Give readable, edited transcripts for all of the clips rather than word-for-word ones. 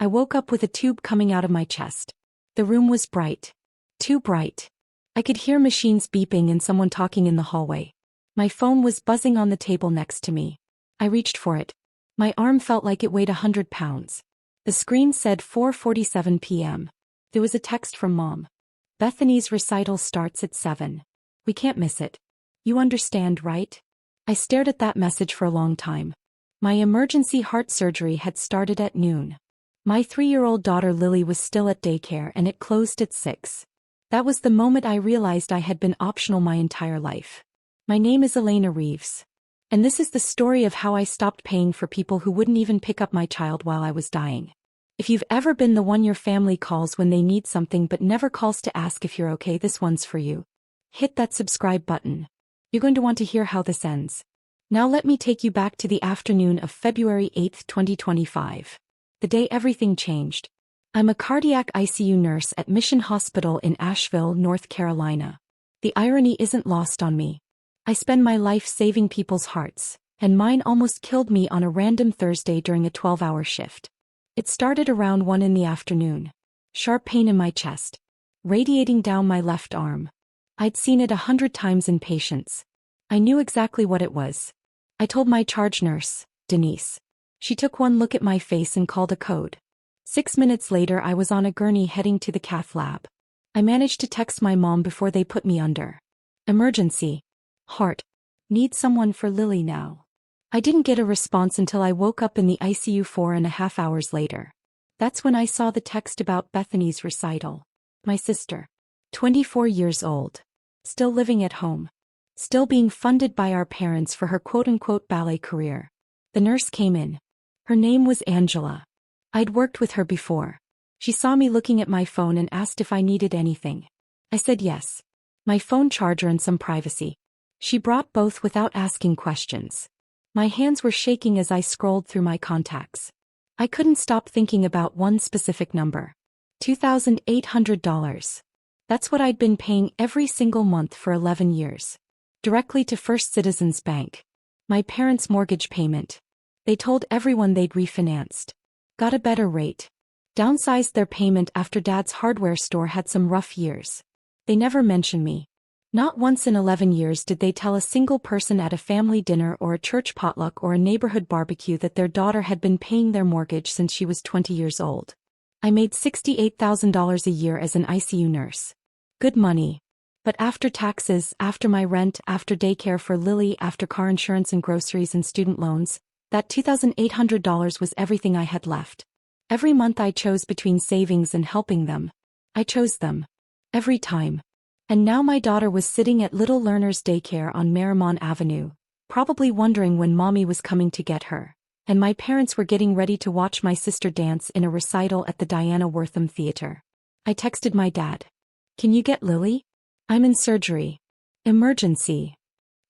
I woke up with a tube coming out of my chest. The room was bright. Too bright. I could hear machines beeping and someone talking in the hallway. My phone was buzzing on the table next to me. I reached for it. My arm felt like it weighed 100 pounds. The screen said 4:47 p.m. There was a text from Mom. Bethany's recital starts at 7. We can't miss it. You understand, right? I stared at that message for a long time. My emergency heart surgery had started at noon. My 3-year-old daughter Lily was still at daycare and it closed at 6. That was the moment I realized I had been optional my entire life. My name is Elena Reeves. And this is the story of how I stopped paying for people who wouldn't even pick up my child while I was dying. If you've ever been the one your family calls when they need something but never calls to ask if you're okay, this one's for you. Hit that subscribe button. You're going to want to hear how this ends. Now let me take you back to the afternoon of February 8, 2025. The day everything changed. I'm a cardiac ICU nurse at Mission Hospital in Asheville, North Carolina. The irony isn't lost on me. I spend my life saving people's hearts, and mine almost killed me on a random Thursday during a 12-hour shift. It started around 1 in the afternoon. Sharp pain in my chest. Radiating down my left arm. I'd seen it 100 times in patients. I knew exactly what it was. I told my charge nurse, Denise. She took one look at my face and called a code. 6 minutes later I was on a gurney heading to the cath lab. I managed to text my mom before they put me under. Emergency. Heart. Need someone for Lily now. I didn't get a response until I woke up in the ICU 4.5 hours later. That's when I saw the text about Bethany's recital. My sister. 24 years old. Still living at home. Still being funded by our parents for her quote-unquote ballet career. The nurse came in. Her name was Angela. I'd worked with her before. She saw me looking at my phone and asked if I needed anything. I said yes. My phone charger and some privacy. She brought both without asking questions. My hands were shaking as I scrolled through my contacts. I couldn't stop thinking about one specific number. $2,800. That's what I'd been paying every single month for 11 years. Directly to First Citizens Bank. My parents' mortgage payment. They told everyone they'd refinanced. Got a better rate. Downsized their payment after Dad's hardware store had some rough years. They never mentioned me. Not once in 11 years did they tell a single person at a family dinner or a church potluck or a neighborhood barbecue that their daughter had been paying their mortgage since she was 20 years old. I made $68,000 a year as an ICU nurse. Good money. But after taxes, after my rent, after daycare for Lily, after car insurance and groceries and student loans, that $2,800 was everything I had left. Every month I chose between savings and helping them. I chose them. Every time. And now my daughter was sitting at Little Learners Daycare on Marymount Avenue, probably wondering when Mommy was coming to get her. And my parents were getting ready to watch my sister dance in a recital at the Diana Wortham Theater. I texted my dad. Can you get Lily? I'm in surgery. Emergency.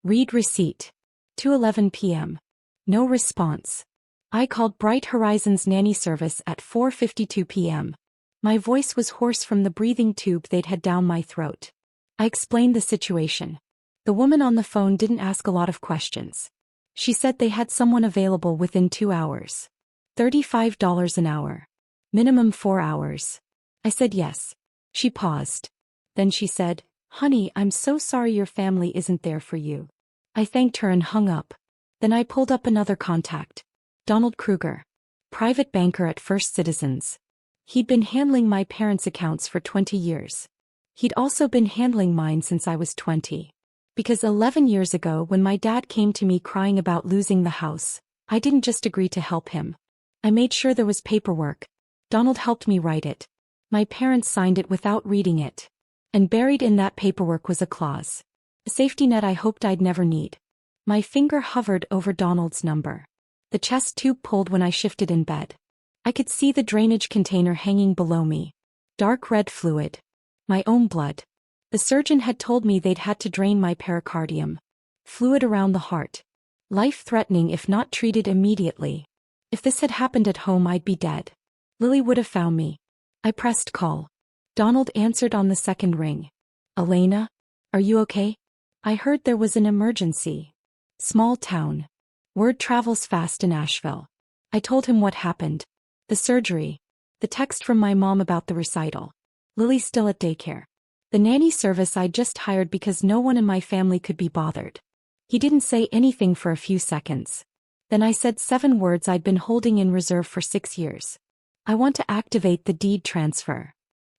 Read receipt. 2:11 p.m. No response. I called Bright Horizons nanny service at 4:52 p.m. My voice was hoarse from the breathing tube they'd had down my throat. I explained the situation. The woman on the phone didn't ask a lot of questions. She said they had someone available within 2 hours. $35 an hour. Minimum 4 hours. I said yes. She paused. Then she said, "Honey, I'm so sorry your family isn't there for you." I thanked her and hung up. Then I pulled up another contact. Donald Kruger. Private banker at First Citizens. He'd been handling my parents' accounts for 20 years. He'd also been handling mine since I was 20. Because 11 years ago when my dad came to me crying about losing the house, I didn't just agree to help him. I made sure there was paperwork. Donald helped me write it. My parents signed it without reading it. And buried in that paperwork was a clause. A safety net I hoped I'd never need. My finger hovered over Donald's number. The chest tube pulled when I shifted in bed. I could see the drainage container hanging below me. Dark red fluid. My own blood. The surgeon had told me they'd had to drain my pericardium. Fluid around the heart. Life-threatening if not treated immediately. If this had happened at home I'd be dead. Lily would have found me. I pressed call. Donald answered on the second ring. "Elena? Are you okay?" I heard there was an emergency. Small town. Word travels fast in Asheville. I told him what happened. The surgery. The text from my mom about the recital. Lily's still at daycare. The nanny service I'd just hired because no one in my family could be bothered. He didn't say anything for a few seconds. Then I said 7 words I'd been holding in reserve for 6 years. I want to activate the deed transfer.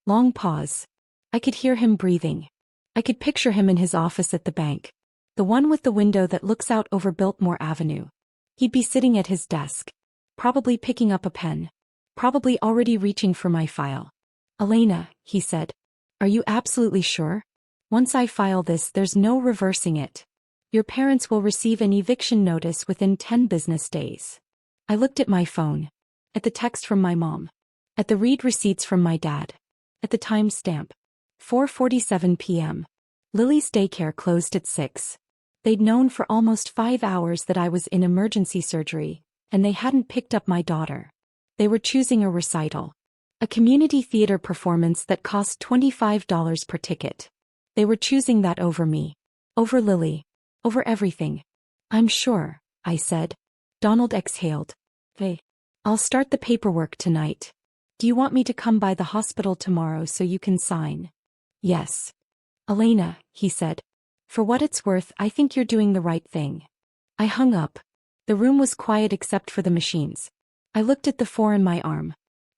Long pause. I could hear him breathing. I could picture him in his office at the bank. The one with the window that looks out over Biltmore Avenue. He'd be sitting at his desk. Probably picking up a pen. Probably already reaching for my file. Elena, he said. Are you absolutely sure? Once I file this, there's no reversing it. Your parents will receive an eviction notice within 10 business days. I looked at my phone. At the text from my mom. At the read receipts from my dad. At the time stamp. 4:47 p.m. Lily's daycare closed at 6. They'd known for almost 5 hours that I was in emergency surgery, and they hadn't picked up my daughter. They were choosing a recital. A community theater performance that cost $25 per ticket. They were choosing that over me. Over Lily. Over everything. I'm sure, I said. Donald exhaled. Hey. I'll start the paperwork tonight. Do you want me to come by the hospital tomorrow so you can sign? Yes. Elena, he said. For what it's worth, I think you're doing the right thing. I hung up. The room was quiet except for the machines. I looked at the 4 in my arm.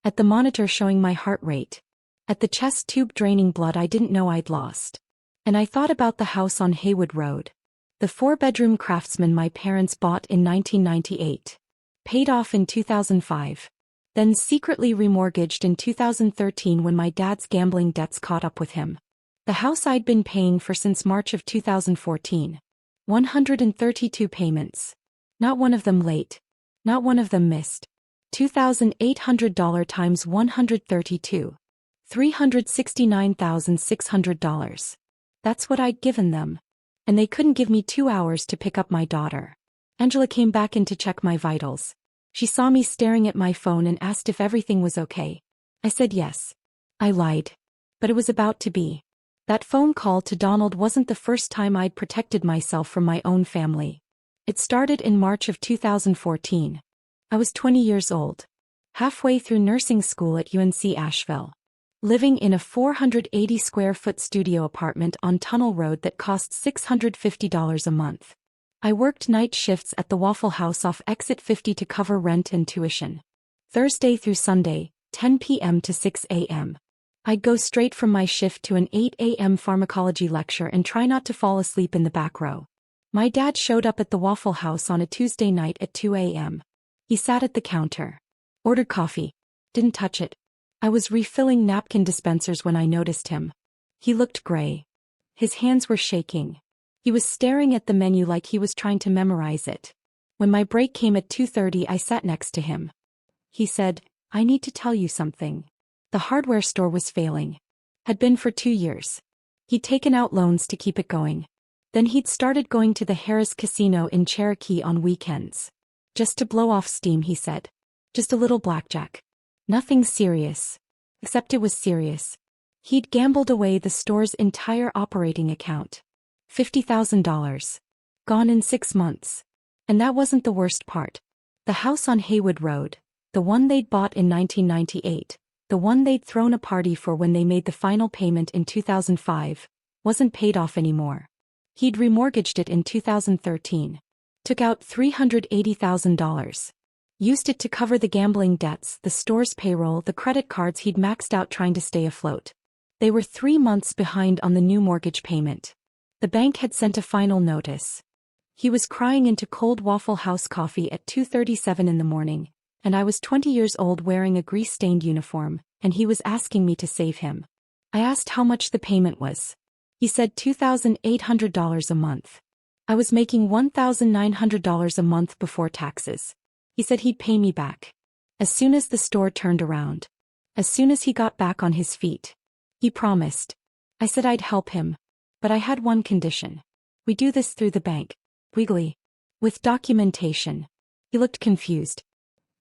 At the monitor showing my heart rate. At the chest tube draining blood I didn't know I'd lost. And I thought about the house on Haywood Road. The 4-bedroom Craftsman my parents bought in 1998. Paid off in 2005. Then secretly remortgaged in 2013 when my dad's gambling debts caught up with him. The house I'd been paying for since March of 2014. 132 payments. Not one of them late. Not one of them missed. $2,800 times 132. $369,600. That's what I'd given them. And they couldn't give me 2 hours to pick up my daughter. Angela came back in to check my vitals. She saw me staring at my phone and asked if everything was okay. I said yes. I lied. But it was about to be. That phone call to Donald wasn't the first time I'd protected myself from my own family. It started in March of 2014. I was 20 years old. Halfway through nursing school at UNC Asheville. Living in a 480-square-foot studio apartment on Tunnel Road that cost $650 a month. I worked night shifts at the Waffle House off Exit 50 to cover rent and tuition. Thursday through Sunday, 10 p.m. to 6 a.m. I'd go straight from my shift to an 8 a.m. pharmacology lecture and try not to fall asleep in the back row. My dad showed up at the Waffle House on a Tuesday night at 2 a.m. He sat at the counter. Ordered coffee. Didn't touch it. I was refilling napkin dispensers when I noticed him. He looked gray. His hands were shaking. He was staring at the menu like he was trying to memorize it. When my break came at 2:30, I sat next to him. He said, I need to tell you something. The hardware store was failing. Had been for 2 years. He'd taken out loans to keep it going. Then he'd started going to the Harris Casino in Cherokee on weekends. Just to blow off steam, he said. Just a little blackjack. Nothing serious. Except it was serious. He'd gambled away the store's entire operating account. $50,000. Gone in 6 months. And that wasn't the worst part. The house on Haywood Road, the one they'd bought in 1998, the one they'd thrown a party for when they made the final payment in 2005, wasn't paid off anymore. He'd remortgaged it in 2013. Took out $380,000. Used it to cover the gambling debts, the store's payroll, the credit cards he'd maxed out trying to stay afloat. They were 3 months behind on the new mortgage payment. The bank had sent a final notice. He was crying into cold Waffle House coffee at 2:37 in the morning, and I was 20 years old wearing a grease-stained uniform, and he was asking me to save him. I asked how much the payment was. He said $2,800 a month. I was making $1,900 a month before taxes. He said he'd pay me back. As soon as the store turned around. As soon as he got back on his feet. He promised. I said I'd help him. But I had one condition. We do this through the bank. Legally. With documentation. He looked confused.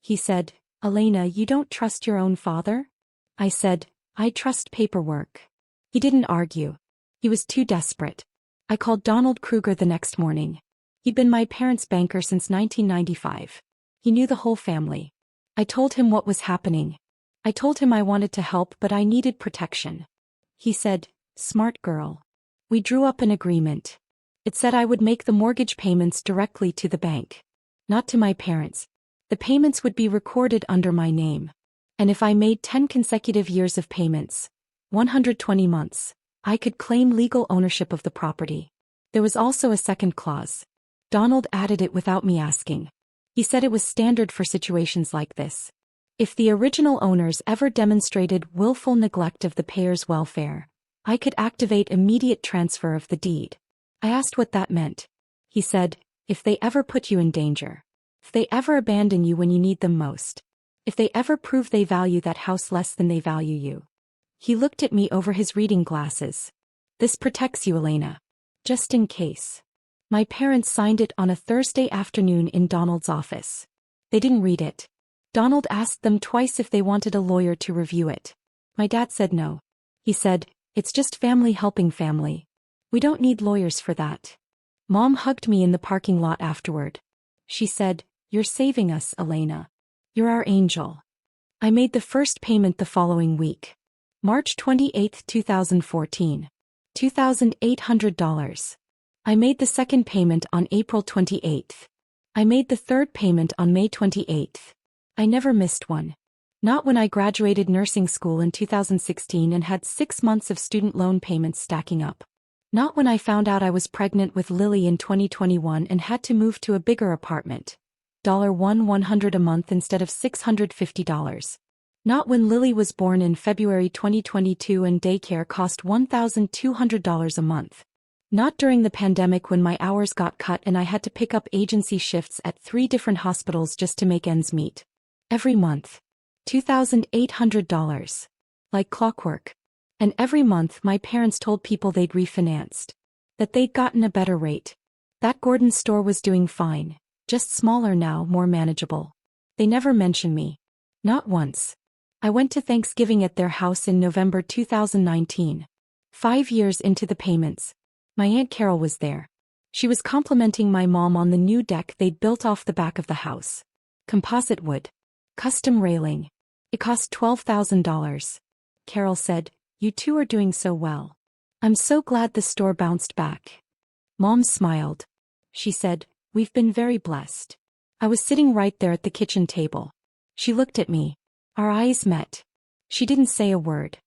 He said, Elena, you don't trust your own father? I said, I trust paperwork. He didn't argue. He was too desperate. I called Donald Kruger the next morning. He'd been my parents' banker since 1995. He knew the whole family. I told him what was happening. I told him I wanted to help but I needed protection. He said, "Smart girl." We drew up an agreement. It said I would make the mortgage payments directly to the bank. Not to my parents. The payments would be recorded under my name. And if I made 10 consecutive years of payments, 120 months, I could claim legal ownership of the property. There was also a second clause. Donald added it without me asking. He said it was standard for situations like this. If the original owners ever demonstrated willful neglect of the payer's welfare, I could activate immediate transfer of the deed. I asked what that meant. He said, if they ever put you in danger. If they ever abandon you when you need them most. If they ever prove they value that house less than they value you. He looked at me over his reading glasses. This protects you, Elena. Just in case. My parents signed it on a Thursday afternoon in Donald's office. They didn't read it. Donald asked them twice if they wanted a lawyer to review it. My dad said no. He said, "It's just family helping family. We don't need lawyers for that." Mom hugged me in the parking lot afterward. She said, "You're saving us, Elena. You're our angel." I made the first payment the following week. March 28, 2014. $2,800. I made the second payment on April 28th. I made the third payment on May 28th. I never missed one. Not when I graduated nursing school in 2016 and had 6 months of student loan payments stacking up. Not when I found out I was pregnant with Lily in 2021 and had to move to a bigger apartment. $100 a month instead of $650. Not when Lily was born in February 2022 and daycare cost $1,200 a month. Not during the pandemic when my hours got cut and I had to pick up agency shifts at 3 different hospitals just to make ends meet. Every month. $2,800. Like clockwork. And every month my parents told people they'd refinanced. That they'd gotten a better rate. That Gordon's store was doing fine. Just smaller now, more manageable. They never mentioned me. Not once. I went to Thanksgiving at their house in November 2019. 5 years into the payments. My Aunt Carol was there. She was complimenting my mom on the new deck they'd built off the back of the house. Composite wood. Custom railing. It cost $12,000. Carol said, "You two are doing so well. I'm so glad the store bounced back." Mom smiled. She said, "We've been very blessed." I was sitting right there at the kitchen table. She looked at me. Our eyes met. She didn't say a word.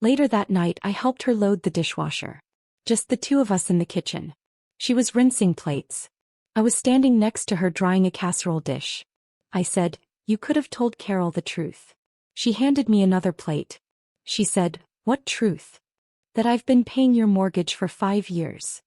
Later that night I helped her load the dishwasher. Just the two of us in the kitchen. She was rinsing plates. I was standing next to her drying a casserole dish. I said, "You could have told Carol the truth." She handed me another plate. She said, "What truth?" "That I've been paying your mortgage for 5 years."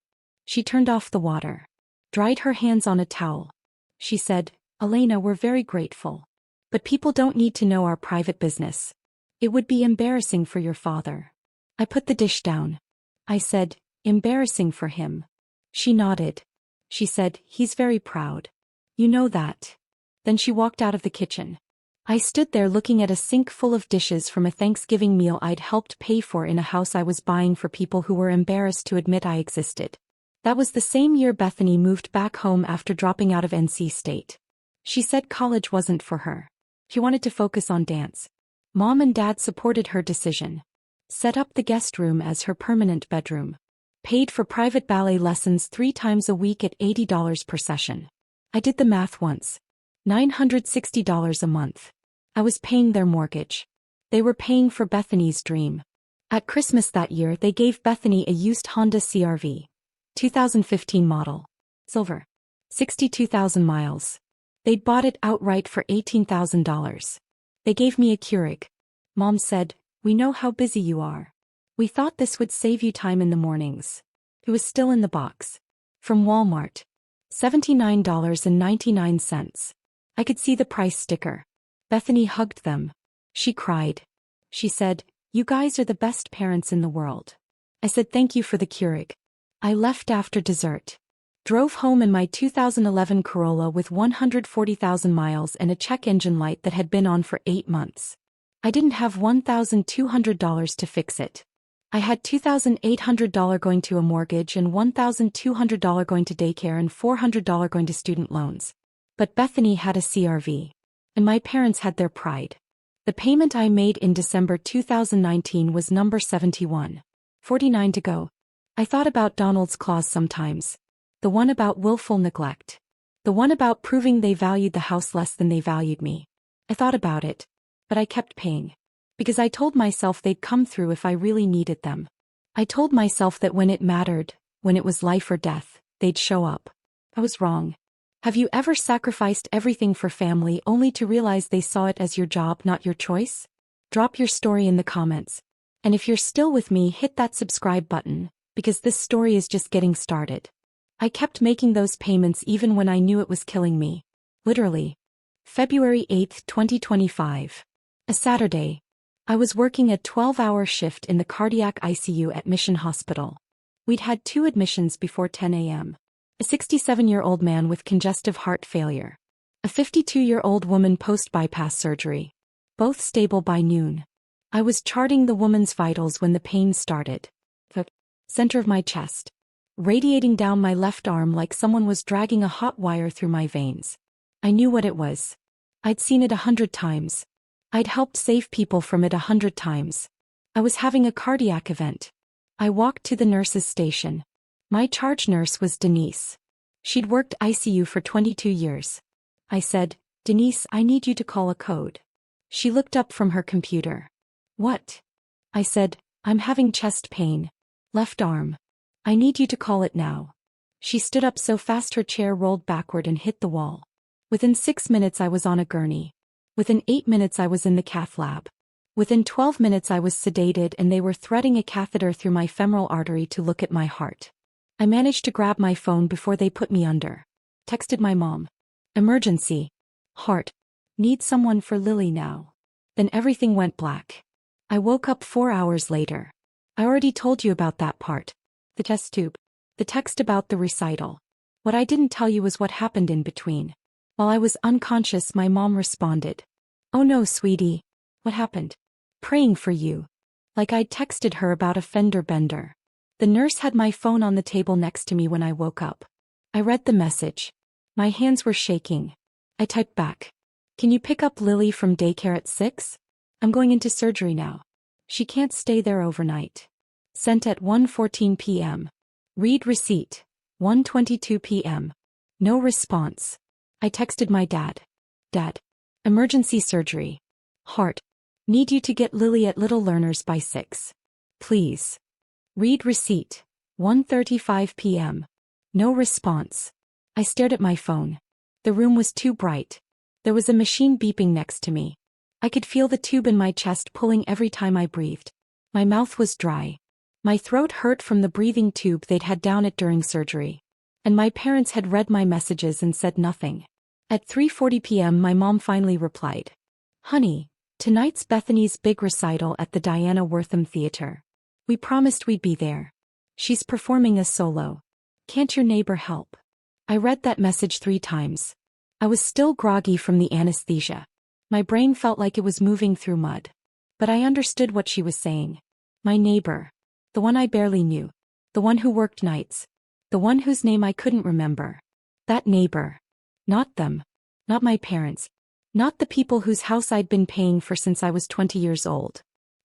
She turned off the water. Dried her hands on a towel. She said, "Elena, we're very grateful. But people don't need to know our private business. It would be embarrassing for your father." I put the dish down. I said, "Embarrassing for him." She nodded. She said, "He's very proud. You know that." Then she walked out of the kitchen. I stood there looking at a sink full of dishes from a Thanksgiving meal I'd helped pay for in a house I was buying for people who were embarrassed to admit I existed. That was the same year Bethany moved back home after dropping out of NC State. She said college wasn't for her. She wanted to focus on dance. Mom and Dad supported her decision. Set up the guest room as her permanent bedroom. Paid for private ballet lessons 3 times a week at $80 per session. I did the math once. $960 a month. I was paying their mortgage. They were paying for Bethany's dream. At Christmas that year they gave Bethany a used Honda CR-V. 2015 model. Silver. 62,000 miles. They'd bought it outright for $18,000. They gave me a Keurig. Mom said, "We know how busy you are. We thought this would save you time in the mornings." It was still in the box. From Walmart. $79.99. I could see the price sticker. Bethany hugged them. She cried. She said, "You guys are the best parents in the world." I said thank you for the Keurig. I left after dessert. Drove home in my 2011 Corolla with 140,000 miles and a check engine light that had been on for 8 months. I didn't have $1,200 to fix it. I had $2,800 going to a mortgage and $1,200 going to daycare and $400 going to student loans. But Bethany had a CR-V. And my parents had their pride. The payment I made in December 2019 was number 71. 49 to go. I thought about Donald's clause sometimes. The one about willful neglect. The one about proving they valued the house less than they valued me. I thought about it, but I kept paying. Because I told myself they'd come through if I really needed them. I told myself that when it mattered, when it was life or death, they'd show up. I was wrong. Have you ever sacrificed everything for family only to realize they saw it as your job, not your choice? Drop your story in the comments. And if you're still with me, hit that subscribe button, because this story is just getting started. I kept making those payments even when I knew it was killing me. Literally. February 8, 2025. A Saturday. I was working a 12-hour shift in the cardiac ICU at Mission Hospital. We'd had 2 admissions before 10 a.m. A 67-year-old man with congestive heart failure. A 52-year-old woman post-bypass surgery. Both stable by noon. I was charting the woman's vitals when the pain started. The center of my chest. Radiating down my left arm like someone was dragging a hot wire through my veins. I knew what it was. I'd seen it 100 times. I'd helped save people from it 100 times. I was having a cardiac event. I walked to the nurse's station. My charge nurse was Denise. She'd worked ICU for 22 years. I said, "Denise, I need you to call a code." She looked up from her computer. "What?" I said, "I'm having chest pain. Left arm. I need you to call it now." She stood up so fast her chair rolled backward and hit the wall. Within 6 minutes I was on a gurney. Within 8 minutes I was in the cath lab. Within 12 minutes I was sedated and they were threading a catheter through my femoral artery to look at my heart. I managed to grab my phone before they put me under. Texted my mom. "Emergency. Heart. Need someone for Lily now." Then everything went black. I woke up 4 hours later. I already told you about that part. The test tube. The text about the recital. What I didn't tell you was what happened in between. While I was unconscious, my mom responded. "Oh no, sweetie. What happened?" "Praying for you." Like I'd texted her about a fender bender. The nurse had my phone on the table next to me when I woke up. I read the message. My hands were shaking. I typed back. "Can you pick up Lily from daycare at 6? I'm going into surgery now. She can't stay there overnight." Sent at 1:14 p.m. Read receipt. 1:22 p.m. No response. I texted my dad. "Dad. Emergency surgery. Heart. Need you to get Lily at Little Learners by 6. Please." Read receipt. 1:35 p.m. No response. I stared at my phone. The room was too bright. There was a machine beeping next to me. I could feel the tube in my chest pulling every time I breathed. My mouth was dry. My throat hurt from the breathing tube they'd had down it during surgery. And my parents had read my messages and said nothing. At 3:40 p.m. my mom finally replied. "Honey, tonight's Bethany's big recital at the Diana Wortham Theater. We promised we'd be there. She's performing a solo. Can't your neighbor help?" I read that message 3 times. I was still groggy from the anesthesia. My brain felt like it was moving through mud. But I understood what she was saying. My neighbor. The one I barely knew. The one who worked nights. The one whose name I couldn't remember. That neighbor. Not them. Not my parents. Not the people whose house I'd been paying for since I was 20 years old.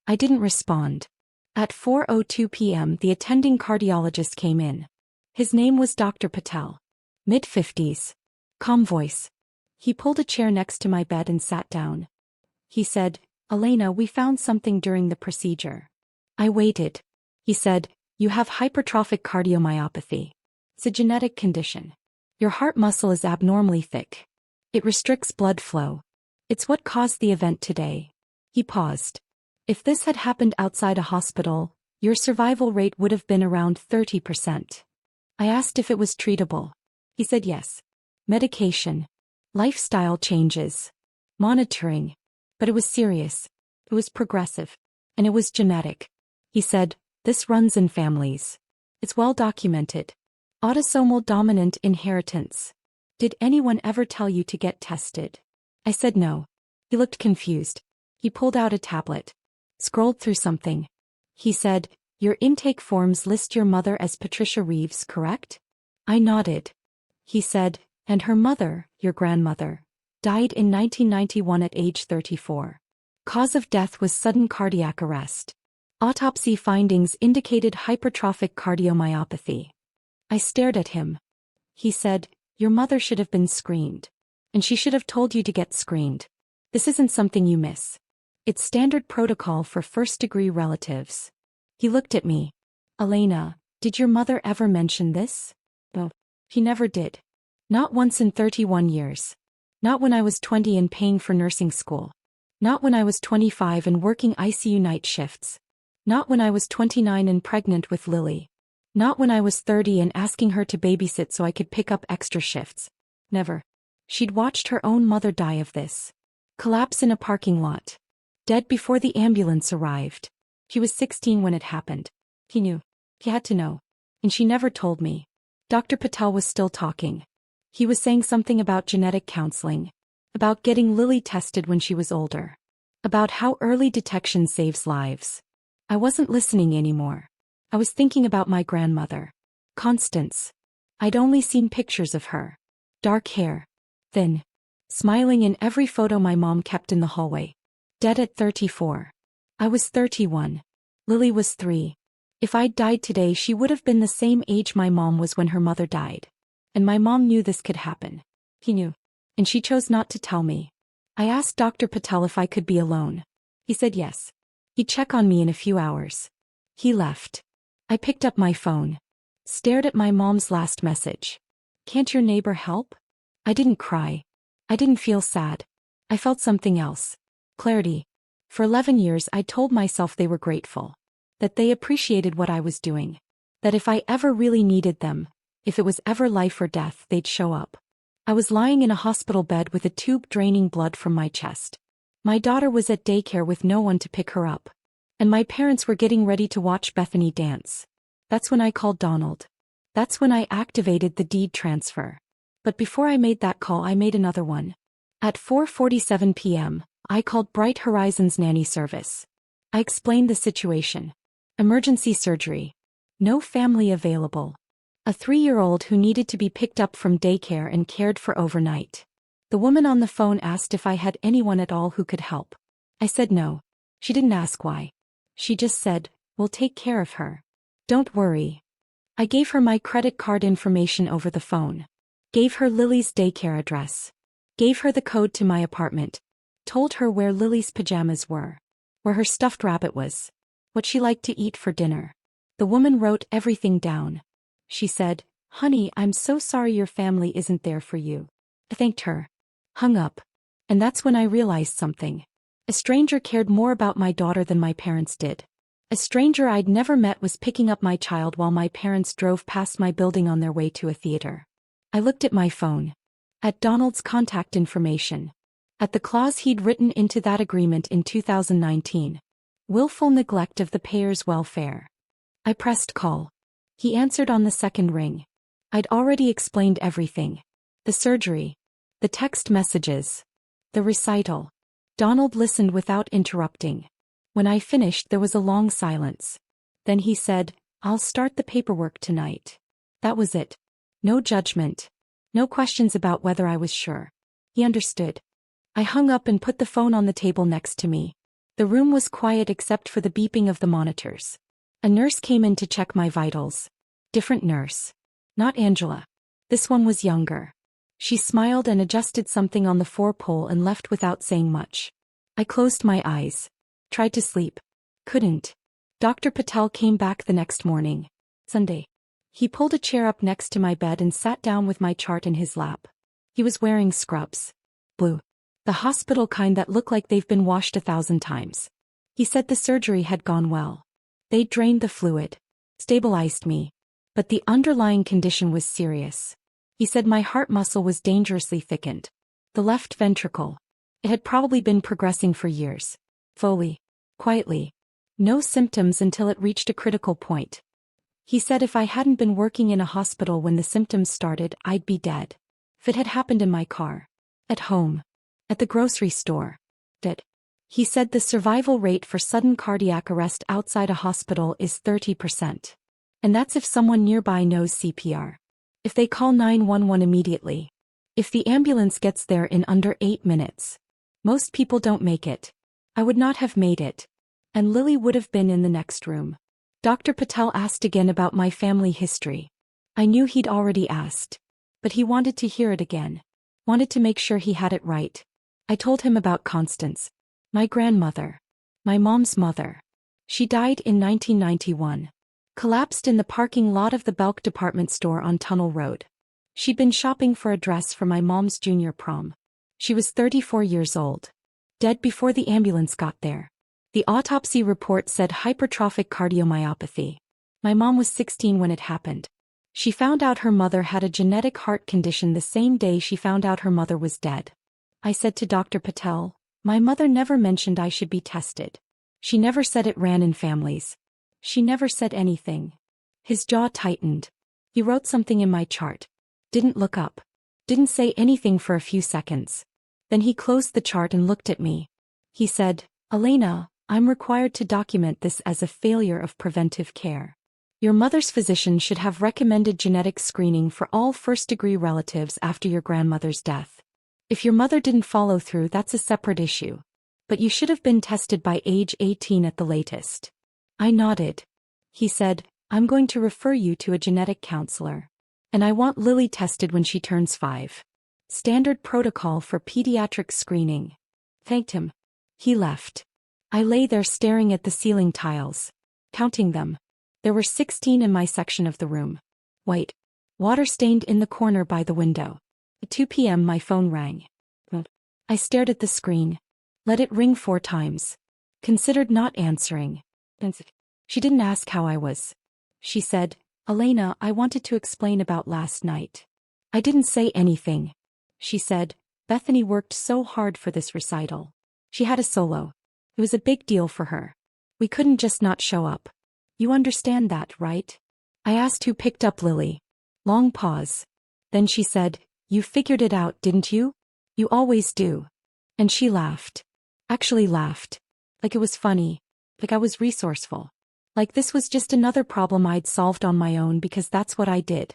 I didn't respond. At 4:02 p.m. the attending cardiologist came in. His name was Dr. Patel. Mid-50s. Calm voice. He pulled a chair next to my bed and sat down. He said, "Elena, we found something during the procedure." I waited. He said, "You have hypertrophic cardiomyopathy. It's a genetic condition. Your heart muscle is abnormally thick. It restricts blood flow. It's what caused the event today." He paused. "If this had happened outside a hospital, your survival rate would have been around 30%. I asked if it was treatable. He said yes. Medication. Lifestyle changes. Monitoring. But it was serious. It was progressive. And it was genetic. He said, "This runs in families. It's well documented. Autosomal dominant inheritance. Did anyone ever tell you to get tested?" I said no. He looked confused. He pulled out a tablet. Scrolled through something. He said, "Your intake forms list your mother as Patricia Reeves, correct?" I nodded. He said, "And her mother, your grandmother, died in 1991 at age 34. Cause of death was sudden cardiac arrest. Autopsy findings indicated hypertrophic cardiomyopathy. I stared at him. He said, "Your mother should have been screened. And she should have told you to get screened. This isn't something you miss. It's standard protocol for first-degree relatives." He looked at me. "Elena, did your mother ever mention this?" "No, he never did. Not once in 31 years. Not when I was 20 and paying for nursing school. Not when I was 25 and working ICU night shifts. Not when I was 29 and pregnant with Lily. Not when I was 30 and asking her to babysit so I could pick up extra shifts. Never. She'd watched her own mother die of this. Collapse in a parking lot. Dead before the ambulance arrived. He was 16 when it happened. He knew. He had to know. And she never told me." Dr. Patel was still talking. He was saying something about genetic counseling. About getting Lily tested when she was older. About how early detection saves lives. I wasn't listening anymore. I was thinking about my grandmother. Constance. I'd only seen pictures of her. Dark hair. Thin. Smiling in every photo my mom kept in the hallway. Dead at 34. I was 31. Lily was 3. If I'd died today, she would have been the same age my mom was when her mother died. And my mom knew this could happen. He knew. And she chose not to tell me. I asked Dr. Patel if I could be alone. He said yes. He'd check on me in a few hours. He left. I picked up my phone. Stared at my mom's last message. "Can't your neighbor help?" I didn't cry. I didn't feel sad. I felt something else. Clarity. For 11 years I told myself they were grateful. That they appreciated what I was doing. That if I ever really needed them, if it was ever life or death, they'd show up. I was lying in a hospital bed with a tube draining blood from my chest. My daughter was at daycare with no one to pick her up. And my parents were getting ready to watch Bethany dance. That's when I called Donald. That's when I activated the deed transfer. But before I made that call, I made another one. At 4:47 p.m., I called Bright Horizons nanny service. I explained the situation. Emergency surgery. No family available. A 3-year-old who needed to be picked up from daycare and cared for overnight. The woman on the phone asked if I had anyone at all who could help. I said no. She didn't ask why. She just said, "We'll take care of her. Don't worry." I gave her my credit card information over the phone. Gave her Lily's daycare address. Gave her the code to my apartment. Told her where Lily's pajamas were. Where her stuffed rabbit was. What she liked to eat for dinner. The woman wrote everything down. She said, "Honey, I'm so sorry your family isn't there for you." I thanked her. Hung up. And that's when I realized something. A stranger cared more about my daughter than my parents did. A stranger I'd never met was picking up my child while my parents drove past my building on their way to a theater. I looked at my phone. At Donald's contact information. At the clause he'd written into that agreement in 2019. Willful neglect of the payer's welfare. I pressed call. He answered on the second ring. I'd already explained everything. The surgery. The text messages. The recital. Donald listened without interrupting. When I finished, there was a long silence. Then he said, "I'll start the paperwork tonight." That was it. No judgment. No questions about whether I was sure. He understood. I hung up and put the phone on the table next to me. The room was quiet except for the beeping of the monitors. A nurse came in to check my vitals. Different nurse. Not Angela. This one was younger. She smiled and adjusted something on the 4-pole and left without saying much. I closed my eyes. Tried to sleep. Couldn't. Dr. Patel came back the next morning. Sunday. He pulled a chair up next to my bed and sat down with my chart in his lap. He was wearing scrubs. Blue. The hospital kind that look like they've been washed 1,000 times. He said the surgery had gone well. They drained the fluid. Stabilized me. But the underlying condition was serious. He said my heart muscle was dangerously thickened. The left ventricle. It had probably been progressing for years. Slowly. Quietly. No symptoms until it reached a critical point. He said if I hadn't been working in a hospital when the symptoms started, I'd be dead. If it had happened in my car. At home. At the grocery store. Dead. He said the survival rate for sudden cardiac arrest outside a hospital is 30%. And that's if someone nearby knows CPR. If they call 911 immediately. If the ambulance gets there in under 8 minutes. Most people don't make it. I would not have made it. And Lily would have been in the next room. Dr. Patel asked again about my family history. I knew he'd already asked. But he wanted to hear it again. Wanted to make sure he had it right. I told him about Constance. My grandmother. My mom's mother. She died in 1991. Collapsed in the parking lot of the Belk department store on Tunnel Road. She'd been shopping for a dress for my mom's junior prom. She was 34 years old. Dead before the ambulance got there. The autopsy report said hypertrophic cardiomyopathy. My mom was 16 when it happened. She found out her mother had a genetic heart condition the same day she found out her mother was dead. I said to Dr. Patel, my mother never mentioned I should be tested. She never said it ran in families. She never said anything. His jaw tightened. He wrote something in my chart. Didn't look up. Didn't say anything for a few seconds. Then he closed the chart and looked at me. He said, Elena, I'm required to document this as a failure of preventive care. Your mother's physician should have recommended genetic screening for all first-degree relatives after your grandmother's death. If your mother didn't follow through, that's a separate issue. But you should have been tested by age 18 at the latest. I nodded. He said, I'm going to refer you to a genetic counselor. And I want Lily tested when she turns 5. Standard protocol for pediatric screening. Thanked him. He left. I lay there staring at the ceiling tiles. Counting them. There were 16 in my section of the room. White. Water-stained in the corner by the window. At 2 p.m. my phone rang. I stared at the screen. Let it ring 4 times. Considered not answering. She didn't ask how I was. She said, Elena, I wanted to explain about last night. I didn't say anything. She said, Bethany worked so hard for this recital. She had a solo. It was a big deal for her. We couldn't just not show up. You understand that, right? I asked who picked up Lily. Long pause. Then she said, You figured it out, didn't you? You always do. And she laughed. Actually laughed. Like it was funny. Like I was resourceful. Like this was just another problem I'd solved on my own because that's what I did.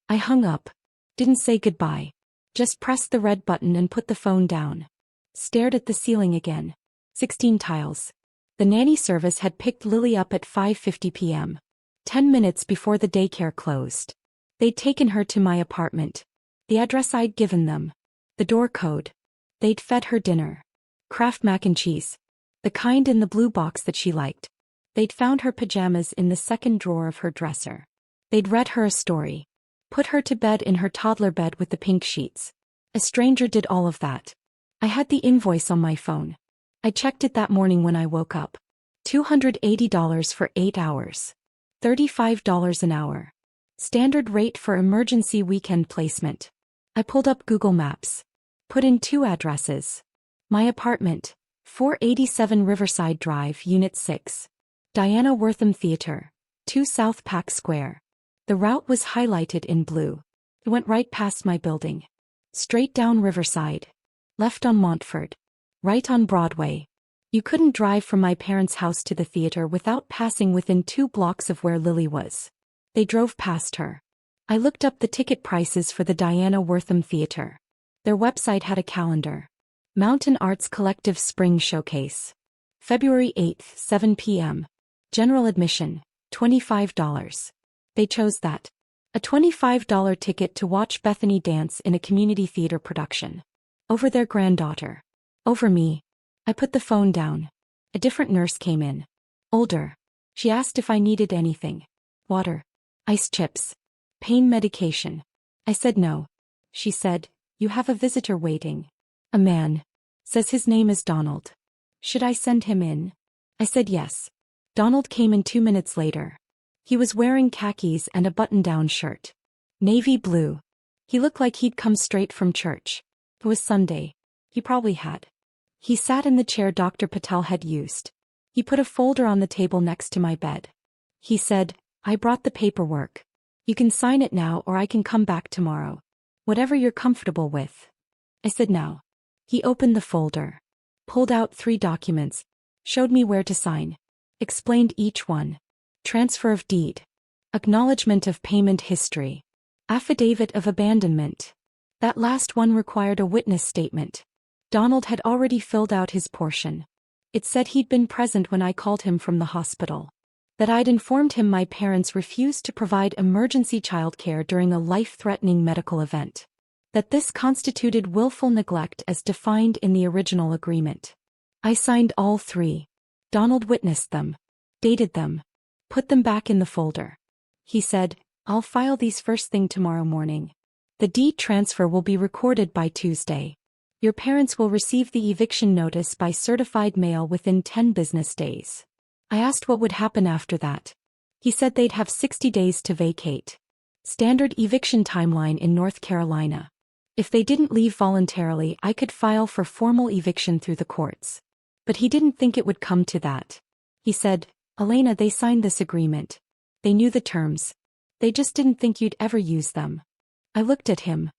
I hung up. Didn't say goodbye. Just pressed the red button and put the phone down. Stared at the ceiling again. 16 tiles. The nanny service had picked Lily up at 5:50 p.m. 10 minutes before the daycare closed. They'd taken her to my apartment. The address I'd given them. The door code. They'd fed her dinner. Kraft mac and cheese. The kind in the blue box that she liked. They'd found her pajamas in the second drawer of her dresser. They'd read her a story. Put her to bed in her toddler bed with the pink sheets. A stranger did all of that. I had the invoice on my phone. I checked it that morning when I woke up. $280 for 8 hours. $35 an hour. Standard rate for emergency weekend placement. I pulled up Google Maps. Put in 2 addresses. My apartment, 487 Riverside Drive, Unit 6. Diana Wortham Theater, 2 South Pack Square. The route was highlighted in blue. It went right past my building. Straight down Riverside. Left on Montford. Right on Broadway. You couldn't drive from my parents' house to the theater without passing within 2 blocks of where Lily was. They drove past her. I looked up the ticket prices for the Diana Wortham Theater. Their website had a calendar. Mountain Arts Collective Spring Showcase. February 8th, 7 p.m. General admission, $25. They chose that. A $25 ticket to watch Bethany dance in a community theater production. Over their granddaughter. Over me. I put the phone down. A different nurse came in. Older. She asked if I needed anything. Water. Ice chips. Pain medication. I said no. She said, You have a visitor waiting. A man. Says his name is Donald. Should I send him in? I said yes. Donald came in 2 minutes later. He was wearing khakis and a button-down shirt. Navy blue. He looked like he'd come straight from church. It was Sunday. He probably had. He sat in the chair Dr. Patel had used. He put a folder on the table next to my bed. He said, I brought the paperwork. You can sign it now or I can come back tomorrow. Whatever you're comfortable with. I said now. He opened the folder. Pulled out 3 documents. Showed me where to sign. Explained each one. Transfer of deed. Acknowledgement of payment history. Affidavit of abandonment. That last one required a witness statement. Donald had already filled out his portion. It said he'd been present when I called him from the hospital. That I'd informed him my parents refused to provide emergency childcare during a life-threatening medical event. That this constituted willful neglect as defined in the original agreement. I signed all three. Donald witnessed them. Dated them. Put them back in the folder. He said, "I'll file these first thing tomorrow morning. The deed transfer will be recorded by Tuesday. Your parents will receive the eviction notice by certified mail within 10 business days." I asked what would happen after that. He said they'd have 60 days to vacate. Standard eviction timeline in North Carolina. If they didn't leave voluntarily, I could file for formal eviction through the courts. But he didn't think it would come to that. He said, "Elena, they signed this agreement. They knew the terms. They just didn't think you'd ever use them." I looked at him.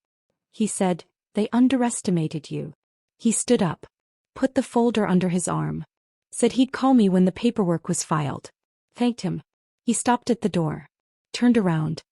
He said, "They underestimated you." He stood up. Put the folder under his arm. Said he'd call me when the paperwork was filed. Thanked him. He stopped at the door. Turned around.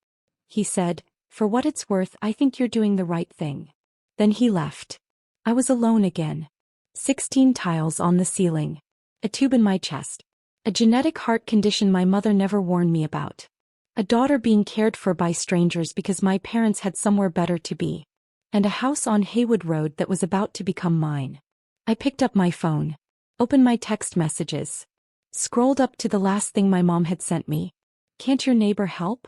He said, "For what it's worth, I think you're doing the right thing." Then he left. I was alone again. 16 tiles on the ceiling. A tube in my chest. A genetic heart condition my mother never warned me about. A daughter being cared for by strangers because my parents had somewhere better to be. And a house on Haywood Road that was about to become mine. I picked up my phone. Opened my text messages. Scrolled up to the last thing my mom had sent me. "Can't your neighbor help?"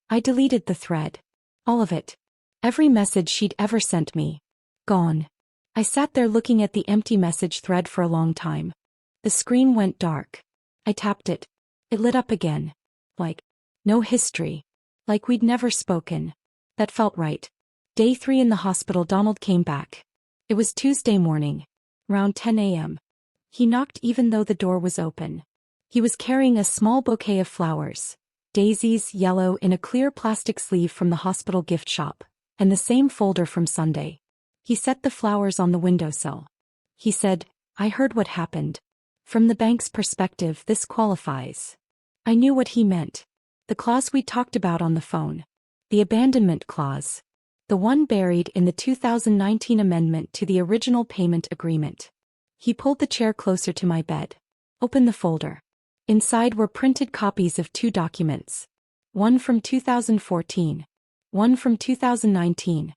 I deleted the thread. All of it. Every message she'd ever sent me. Gone. I sat there looking at the empty message thread for a long time. The screen went dark. I tapped it. It lit up again. Like, no history. Like we'd never spoken. That felt right. Day 3 in the hospital, Donald came back. It was Tuesday morning. Around 10 a.m. He knocked even though the door was open. He was carrying a small bouquet of flowers. Daisies, yellow, in a clear plastic sleeve from the hospital gift shop. And the same folder from Sunday. He set the flowers on the windowsill. He said, "I heard what happened. From the bank's perspective, this qualifies." I knew what he meant. The clause we talked about on the phone. The abandonment clause. The one buried in the 2019 amendment to the original payment agreement. He pulled the chair closer to my bed. Opened the folder. Inside were printed copies of 2 documents. One from 2014. One from 2019.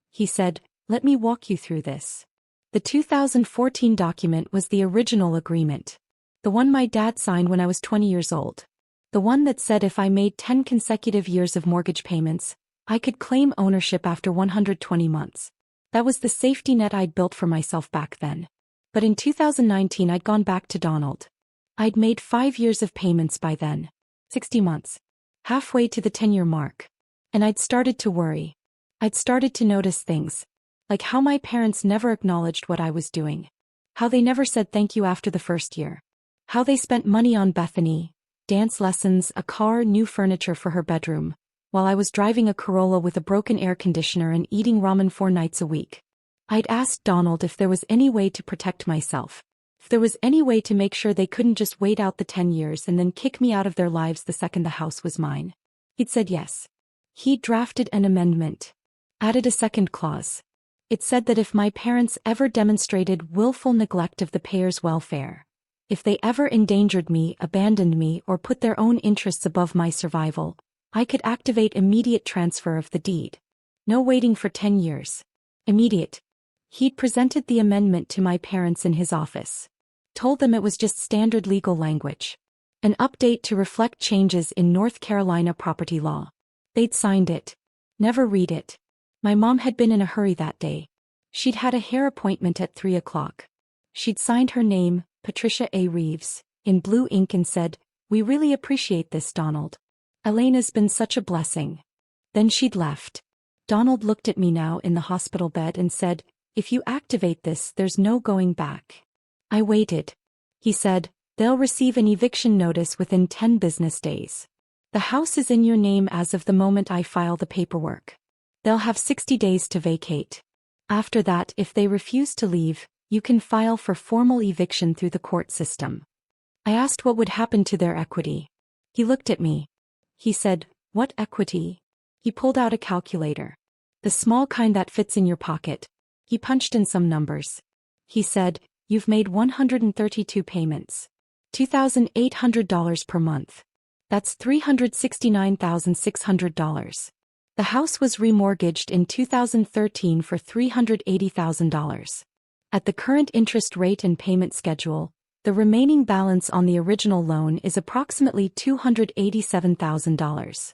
He said, "Let me walk you through this." The 2014 document was the original agreement. The one my dad signed when I was 20 years old. The one that said if I made 10 consecutive years of mortgage payments, I could claim ownership after 120 months. That was the safety net I'd built for myself back then. But in 2019 I'd gone back to Donald. I'd made 5 years of payments by then. 60 months. Halfway to the 10-year mark. And I'd started to worry. I'd started to notice things. Like how my parents never acknowledged what I was doing. How they never said thank you after the first year. How they spent money on Bethany, dance lessons, a car, new furniture for her bedroom, while I was driving a Corolla with a broken air conditioner and eating ramen 4 nights a week. I'd asked Donald if there was any way to protect myself. If there was any way to make sure they couldn't just wait out the 10 years and then kick me out of their lives the second the house was mine. He'd said yes. He drafted an amendment. Added a second clause. It said that if my parents ever demonstrated willful neglect of the payer's welfare, if they ever endangered me, abandoned me, or put their own interests above my survival, I could activate immediate transfer of the deed. No waiting for 10 years. Immediate. He'd presented the amendment to my parents in his office. Told them it was just standard legal language. An update to reflect changes in North Carolina property law. They'd signed it. Never read it. My mom had been in a hurry that day. She'd had a hair appointment at 3 o'clock. She'd signed her name, Patricia A. Reeves, in blue ink and said, "We really appreciate this, Donald. Elena's been such a blessing." Then she'd left. Donald looked at me now in the hospital bed and said, "If you activate this, there's no going back." I waited. He said, "They'll receive an eviction notice within 10 business days. The house is in your name as of the moment I file the paperwork. They'll have 60 days to vacate. After that, if they refuse to leave, you can file for formal eviction through the court system." I asked what would happen to their equity. He looked at me. He said, "What equity?" He pulled out a calculator. The small kind that fits in your pocket. He punched in some numbers. He said, You've made 132 payments. $2,800 per month. That's $369,600. The house was remortgaged in 2013 for $380,000. At the current interest rate and payment schedule, the remaining balance on the original loan is approximately $287,000.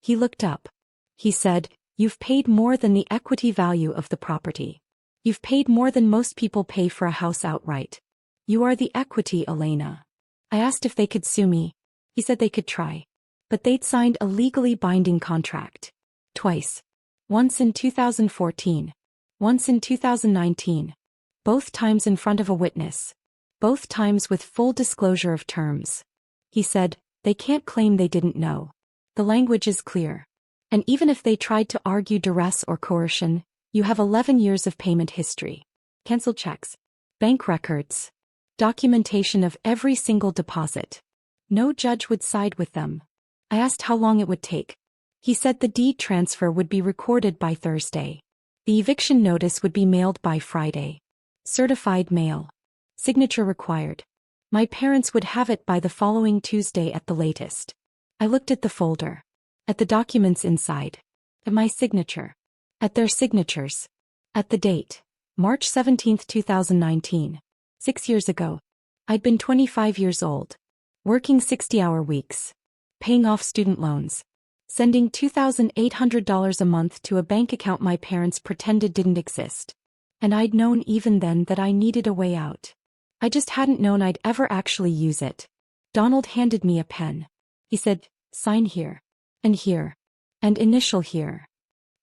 He looked up. He said, "You've paid more than the equity value of the property. You've paid more than most people pay for a house outright. You are the equity, Elena." I asked if they could sue me. He said they could try. But they'd signed a legally binding contract. Twice. Once in 2014. Once in 2019. Both times in front of a witness. Both times with full disclosure of terms. He said, "They can't claim they didn't know. The language is clear. And even if they tried to argue duress or coercion, you have 11 years of payment history. Cancelled checks. Bank records. Documentation of every single deposit. No judge would side with them." I asked how long it would take. He said the deed transfer would be recorded by Thursday. The eviction notice would be mailed by Friday. Certified mail. Signature required. My parents would have it by the following Tuesday at the latest. I looked at the folder. At the documents inside. At my signature. At their signatures. At the date. March 17, 2019. 6 years ago. I'd been 25 years old. Working 60-hour weeks. Paying off student loans. Sending $2,800 a month to a bank account my parents pretended didn't exist. And I'd known even then that I needed a way out. I just hadn't known I'd ever actually use it. Donald handed me a pen. He said, "Sign here. And here. And initial here."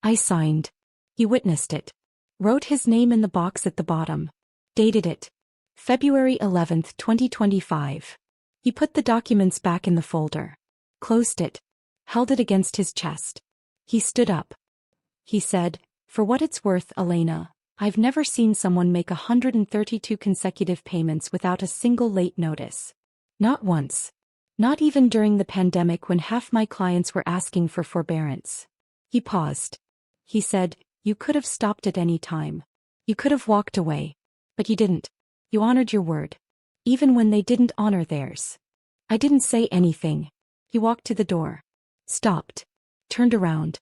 I signed. He witnessed it. Wrote his name in the box at the bottom. Dated it. February 11, 2025. He put the documents back in the folder. Closed it. Held it against his chest. He stood up. He said, "For what it's worth, Elena, I've never seen someone make 132 consecutive payments without a single late notice. Not once. Not even during the pandemic when half my clients were asking for forbearance." He paused. He said, "You could have stopped at any time. You could have walked away. But you didn't. You honored your word. Even when they didn't honor theirs." I didn't say anything. He walked to the door. Stopped. Turned around.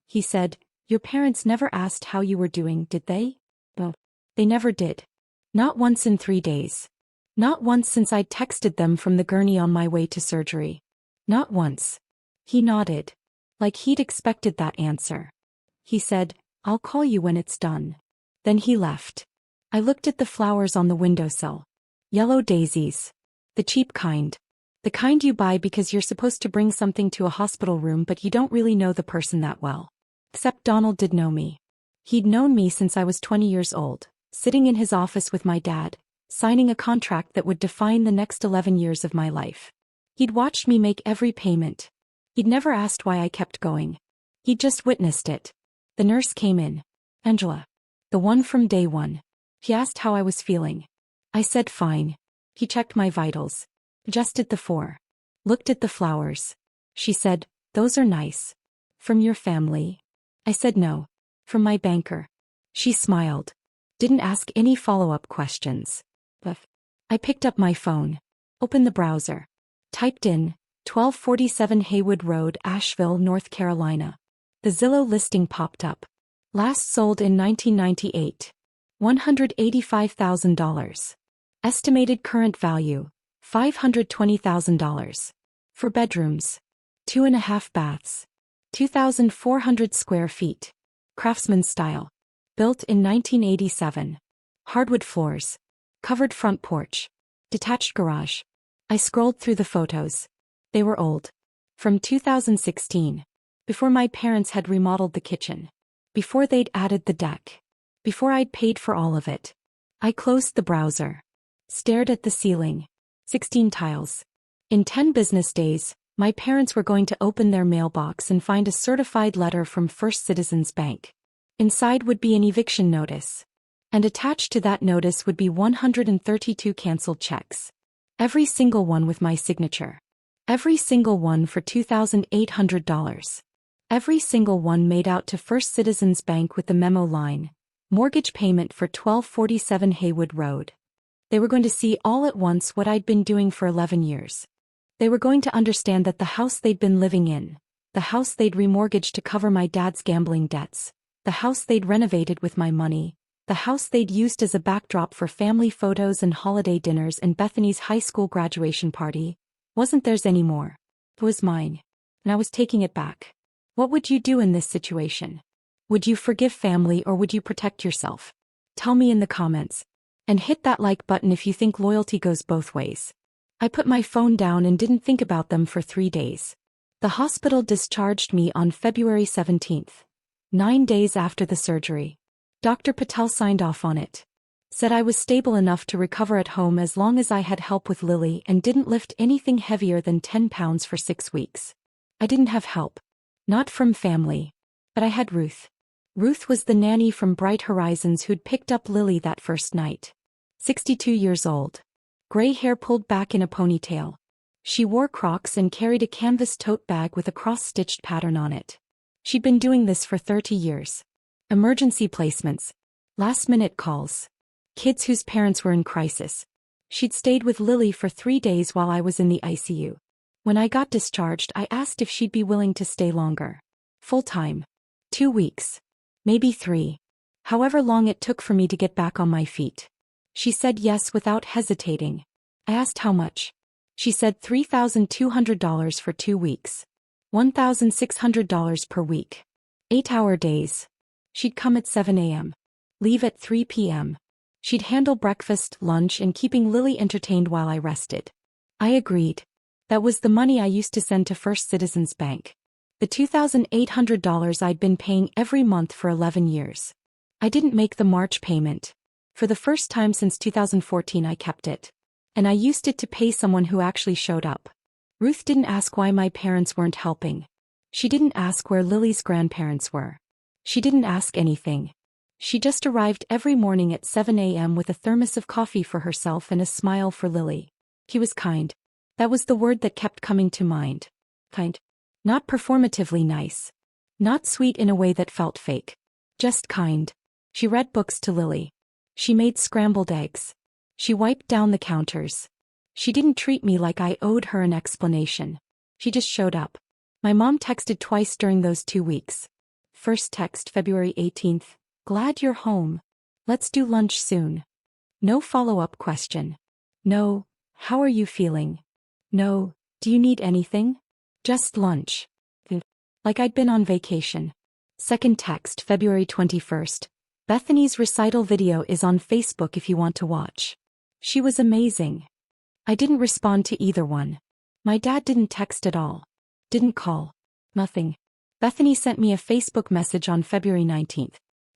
He said, "Your parents never asked how you were doing, did they?" "No. They never did. Not once in 3 days. Not once since I'd texted them from the gurney on my way to surgery. Not once." He nodded. Like he'd expected that answer. He said, "I'll call you when it's done." Then he left. I looked at the flowers on the windowsill. Yellow daisies. The cheap kind. The kind you buy because you're supposed to bring something to a hospital room but you don't really know the person that well. Except Donald did know me. He'd known me since I was 20 years old, sitting in his office with my dad, signing a contract that would define the next 11 years of my life. He'd watched me make every payment. He'd never asked why I kept going. He'd just witnessed it. The nurse came in. Angela. The one from day one. He asked how I was feeling. I said fine. He checked my vitals. Adjusted the 4. Looked at the flowers. She said, "Those are nice. From your family?" I said no. From my banker. She smiled. Didn't ask any follow-up questions. I picked up my phone. Opened the browser. Typed in, 1247 Haywood Road, Asheville, North Carolina. The Zillow listing popped up. Last sold in 1998. $185,000. Estimated current value, $520,000. For bedrooms. 2.5 baths. 2,400 square feet. Craftsman style. Built in 1987. Hardwood floors. Covered front porch. Detached garage. I scrolled through the photos. They were old. From 2016. Before my parents had remodeled the kitchen. Before they'd added the deck. Before I'd paid for all of it. I closed the browser. Stared at the ceiling. 16 tiles. In 10 business days, my parents were going to open their mailbox and find a certified letter from First Citizens Bank. Inside would be an eviction notice. And attached to that notice would be 132 canceled checks. Every single one with my signature. Every single one for $2,800. Every single one made out to First Citizens Bank with the memo line, "Mortgage payment for 1247 Haywood Road." They were going to see all at once what I'd been doing for 11 years. They were going to understand that the house they'd been living in, the house they'd remortgaged to cover my dad's gambling debts, the house they'd renovated with my money, the house they'd used as a backdrop for family photos and holiday dinners and Bethany's high school graduation party, wasn't theirs anymore. It was mine. And I was taking it back. What would you do in this situation? Would you forgive family or would you protect yourself? Tell me in the comments. And hit that like button if you think loyalty goes both ways. I put my phone down and didn't think about them for 3 days. The hospital discharged me on February 17th, 9 days after the surgery. Dr. Patel signed off on it. Said I was stable enough to recover at home as long as I had help with Lily and didn't lift anything heavier than 10 pounds for 6 weeks. I didn't have help. Not from family. But I had Ruth. Ruth was the nanny from Bright Horizons who'd picked up Lily that first night. 62 years old. Gray hair pulled back in a ponytail. She wore Crocs and carried a canvas tote bag with a cross-stitched pattern on it. She'd been doing this for 30 years. Emergency placements. Last-minute calls. Kids whose parents were in crisis. She'd stayed with Lily for 3 days while I was in the ICU. When I got discharged, I asked if she'd be willing to stay longer. Full-time. 2 weeks. Maybe 3. However long it took for me to get back on my feet. She said yes without hesitating. I asked how much. She said $3,200 for 2 weeks. $1,600 per week. 8-hour days. She'd come at 7 a.m. Leave at 3 p.m. She'd handle breakfast, lunch, and keeping Lily entertained while I rested. I agreed. That was the money I used to send to First Citizens Bank. The $2,800 I'd been paying every month for 11 years. I didn't make the March payment. For the first time since 2014 I kept it. And I used it to pay someone who actually showed up. Ruth didn't ask why my parents weren't helping. She didn't ask where Lily's grandparents were. She didn't ask anything. She just arrived every morning at 7 a.m. with a thermos of coffee for herself and a smile for Lily. He was kind. That was the word that kept coming to mind. Kind. Not performatively nice. Not sweet in a way that felt fake. Just kind. She read books to Lily. She made scrambled eggs. She wiped down the counters. She didn't treat me like I owed her an explanation. She just showed up. My mom texted twice during those 2 weeks. First text February 18th. Glad you're home. Let's do lunch soon. No follow-up question. No, how are you feeling? No, do you need anything? Just lunch. Like I'd been on vacation. Second text February 21st. Bethany's recital video is on Facebook if you want to watch. She was amazing. I didn't respond to either one. My dad didn't text at all. Didn't call. Nothing. Bethany sent me a Facebook message on February 19th.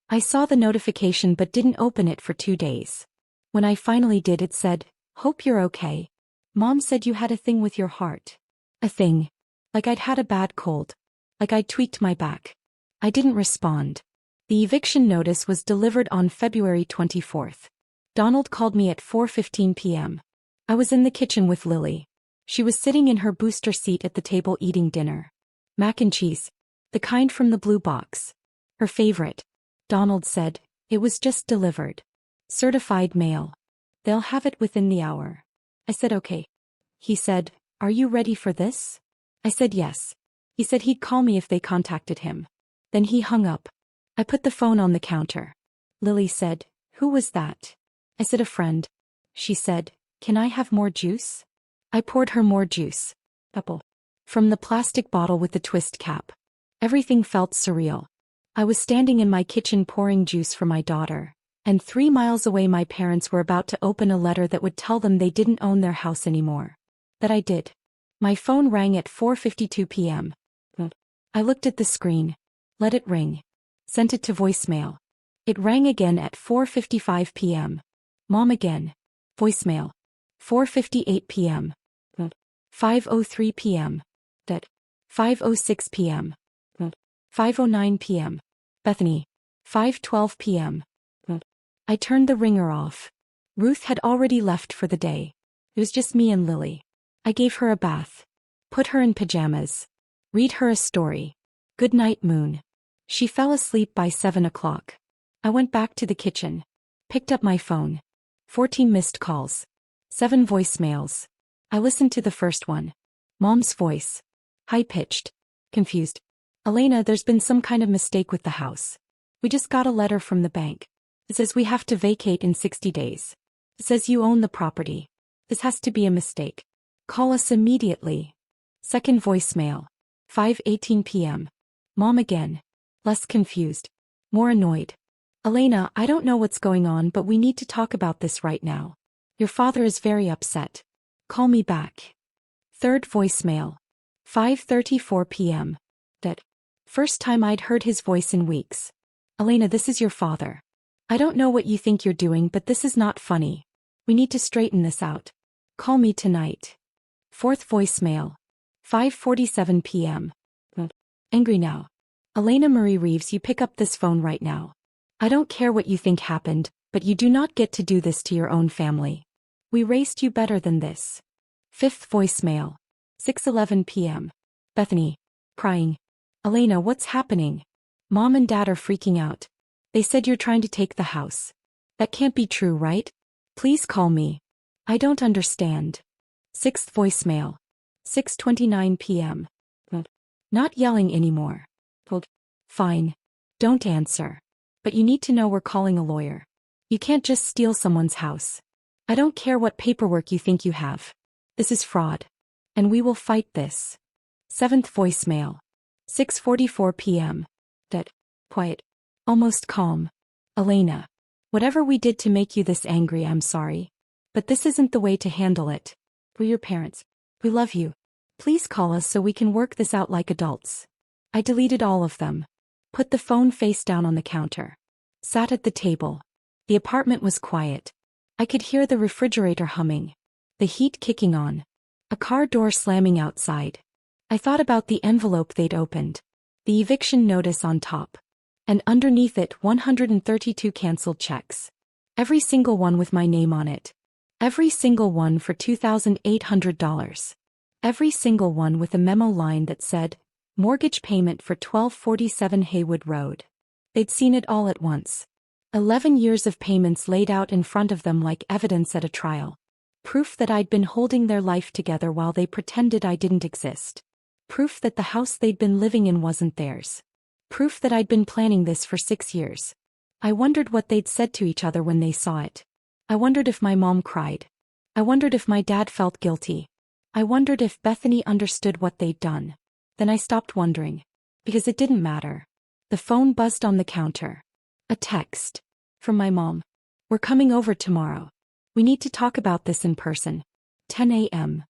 I saw the notification but didn't open it for 2 days. When I finally did, it said, "Hope you're okay. Mom said you had a thing with your heart." A thing. Like I'd had a bad cold. Like I'd tweaked my back. I didn't respond. The eviction notice was delivered on February 24th. Donald called me at 4:15 p.m. I was in the kitchen with Lily. She was sitting in her booster seat at the table eating dinner. Mac and cheese. The kind from the blue box. Her favorite. Donald said, "It was just delivered. Certified mail. They'll have it within the hour." I said okay. He said, "Are you ready for this?" I said yes. He said he'd call me if they contacted him. Then he hung up. I put the phone on the counter. Lily said, "Who was that?" I said, "A friend." She said, "Can I have more juice?" I poured her more juice. Apple. From the plastic bottle with the twist cap. Everything felt surreal. I was standing in my kitchen pouring juice for my daughter, and 3 miles away my parents were about to open a letter that would tell them they didn't own their house anymore. That I did. My phone rang at 4:52 p.m. I looked at the screen. Let it ring. Sent it to voicemail. It rang again at 4:55 p.m. Mom again. Voicemail. 4:58 p.m. 5:03 p.m. Dead. 5:06 p.m. 5:09 p.m. Bethany. 5:12 p.m. I turned the ringer off. Ruth had already left for the day. It was just me and Lily. I gave her a bath. Put her in pajamas. Read her a story. Good night, Moon. She fell asleep by 7 o'clock. I went back to the kitchen. Picked up my phone. 14 missed calls. 7 voicemails. I listened to the first one. Mom's voice. High-pitched. Confused. Elena, there's been some kind of mistake with the house. We just got a letter from the bank. It says we have to vacate in 60 days. It says you own the property. This has to be a mistake. Call us immediately. Second voicemail. 5:18 p.m. Mom again. Less confused. More annoyed. Elena, I don't know what's going on, but we need to talk about this right now. Your father is very upset. Call me back. Third voicemail. 5:34 p.m. That first time I'd heard his voice in weeks. Elena, this is your father. I don't know what you think you're doing, but this is not funny. We need to straighten this out. Call me tonight. Fourth voicemail. 5:47 p.m. Angry now. Elena Marie Reeves, you pick up this phone right now. I don't care what you think happened, but you do not get to do this to your own family. We raised you better than this. Fifth voicemail. 6:11 p.m. Bethany. Crying. Elena, what's happening? Mom and Dad are freaking out. They said you're trying to take the house. That can't be true, right? Please call me. I don't understand. Sixth voicemail. 6:29 p.m. Not yelling anymore. Fine. Don't answer. But you need to know we're calling a lawyer. You can't just steal someone's house. I don't care what paperwork you think you have. This is fraud. And we will fight this. Seventh voicemail. 6:44 p.m. Dead. Quiet. Almost calm. Elena. Whatever we did to make you this angry, I'm sorry. But this isn't the way to handle it. We're your parents. We love you. Please call us so we can work this out like adults. I deleted all of them. Put the phone face down on the counter. Sat at the table. The apartment was quiet. I could hear the refrigerator humming. The heat kicking on. A car door slamming outside. I thought about the envelope they'd opened. The eviction notice on top. And underneath it 132 canceled checks. Every single one with my name on it. Every single one for $2,800. Every single one with a memo line that said, mortgage payment for 1247 Haywood Road. They'd seen it all at once. 11 years of payments laid out in front of them like evidence at a trial. Proof that I'd been holding their life together while they pretended I didn't exist. Proof that the house they'd been living in wasn't theirs. Proof that I'd been planning this for 6 years. I wondered what they'd said to each other when they saw it. I wondered if my mom cried. I wondered if my dad felt guilty. I wondered if Bethany understood what they'd done. Then I stopped wondering. Because it didn't matter. The phone buzzed on the counter. A text. From my mom. We're coming over tomorrow. We need to talk about this in person. 10 a.m.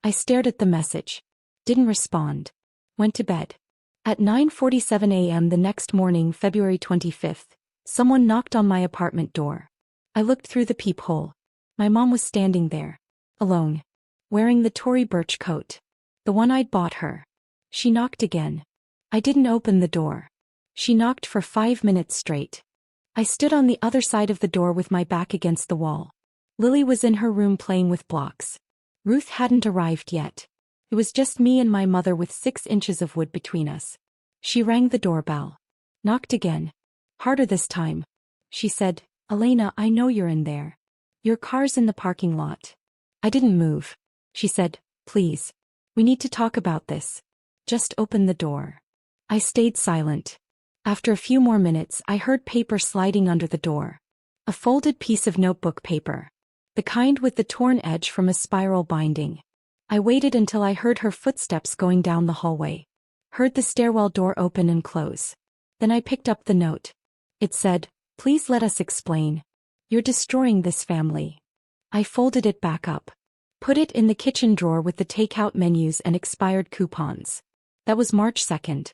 I stared at the message. Didn't respond. Went to bed. At 9:47 a.m. the next morning, February 25th, someone knocked on my apartment door. I looked through the peephole. My mom was standing there. Alone. Wearing the Tory Burch coat. The one I'd bought her. She knocked again. I didn't open the door. She knocked for 5 minutes straight. I stood on the other side of the door with my back against the wall. Lily was in her room playing with blocks. Ruth hadn't arrived yet. It was just me and my mother with 6 inches of wood between us. She rang the doorbell. Knocked again. Harder this time. She said, Elena, I know you're in there. Your car's in the parking lot. I didn't move. She said, please. We need to talk about this. Just open the door. I stayed silent. After a few more minutes, I heard paper sliding under the door. A folded piece of notebook paper. The kind with the torn edge from a spiral binding. I waited until I heard her footsteps going down the hallway. Heard the stairwell door open and close. Then I picked up the note. It said, please let us explain. You're destroying this family. I folded it back up. Put it in the kitchen drawer with the takeout menus and expired coupons. That was March 2nd.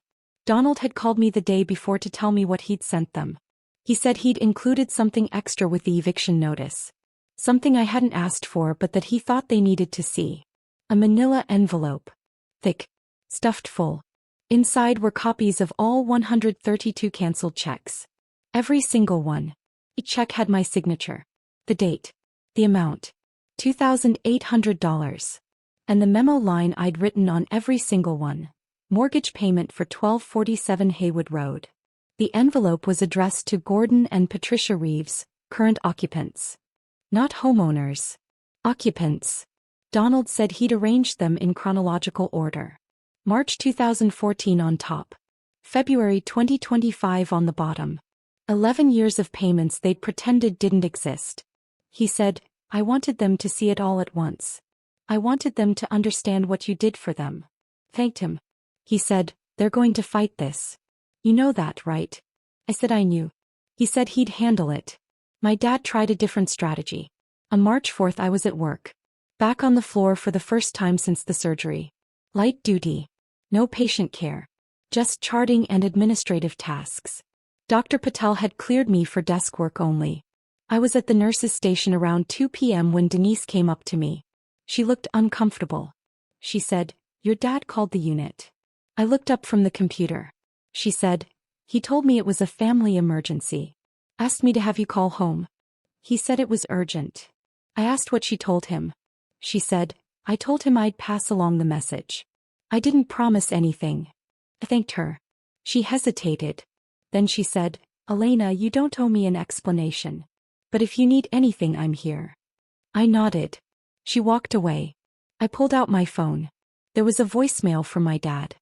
Donald had called me the day before to tell me what he'd sent them. He said he'd included something extra with the eviction notice. Something I hadn't asked for but that he thought they needed to see. A manila envelope. Thick. Stuffed full. Inside were copies of all 132 canceled checks. Every single one. Each check had my signature. The date. The amount. $2,800. And the memo line I'd written on every single one. Mortgage payment for 1247 Haywood Road. The envelope was addressed to Gordon and Patricia Reeves, current occupants. Not homeowners. Occupants. Donald said he'd arranged them in chronological order. March 2014 on top. February 2025 on the bottom. 11 years of payments they'd pretended didn't exist. He said, I wanted them to see it all at once. I wanted them to understand what you did for them. Thanked him. He said, they're going to fight this. You know that, right? I said I knew. He said he'd handle it. My dad tried a different strategy. On March 4th I was at work. Back on the floor for the first time since the surgery. Light duty. No patient care. Just charting and administrative tasks. Dr. Patel had cleared me for desk work only. I was at the nurse's station around 2 p.m. when Denise came up to me. She looked uncomfortable. She said, your dad called the unit. I looked up from the computer. She said, he told me it was a family emergency. Asked me to have you call home. He said it was urgent. I asked what she told him. She said, I told him I'd pass along the message. I didn't promise anything. I thanked her. She hesitated. Then she said, Elena, you don't owe me an explanation. But if you need anything, I'm here. I nodded. She walked away. I pulled out my phone. There was a voicemail from my dad.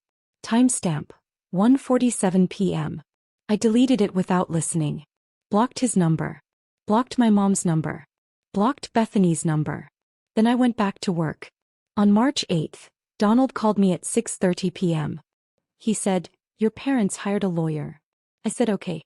Timestamp, 1:47 p.m. I deleted it without listening. Blocked his number. Blocked my mom's number. Blocked Bethany's number. Then I went back to work. On March 8th, Donald called me at 6:30 p.m. He said, your parents hired a lawyer. I said okay.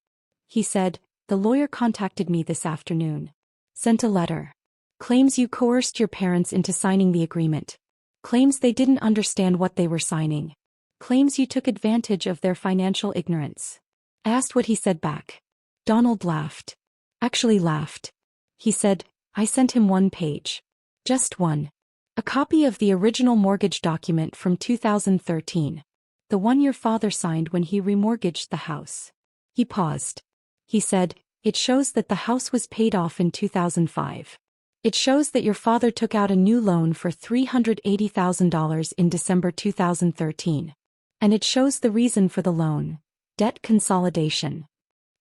He said, the lawyer contacted me this afternoon. Sent a letter. Claims you coerced your parents into signing the agreement. Claims they didn't understand what they were signing. Claims you took advantage of their financial ignorance. I asked what he said back. Donald laughed. Actually laughed. He said, I sent him one page. Just one. A copy of the original mortgage document from 2013. The one your father signed when he remortgaged the house. He paused. He said, it shows that the house was paid off in 2005. It shows that your father took out a new loan for $380,000 in December 2013. And it shows the reason for the loan. Debt consolidation.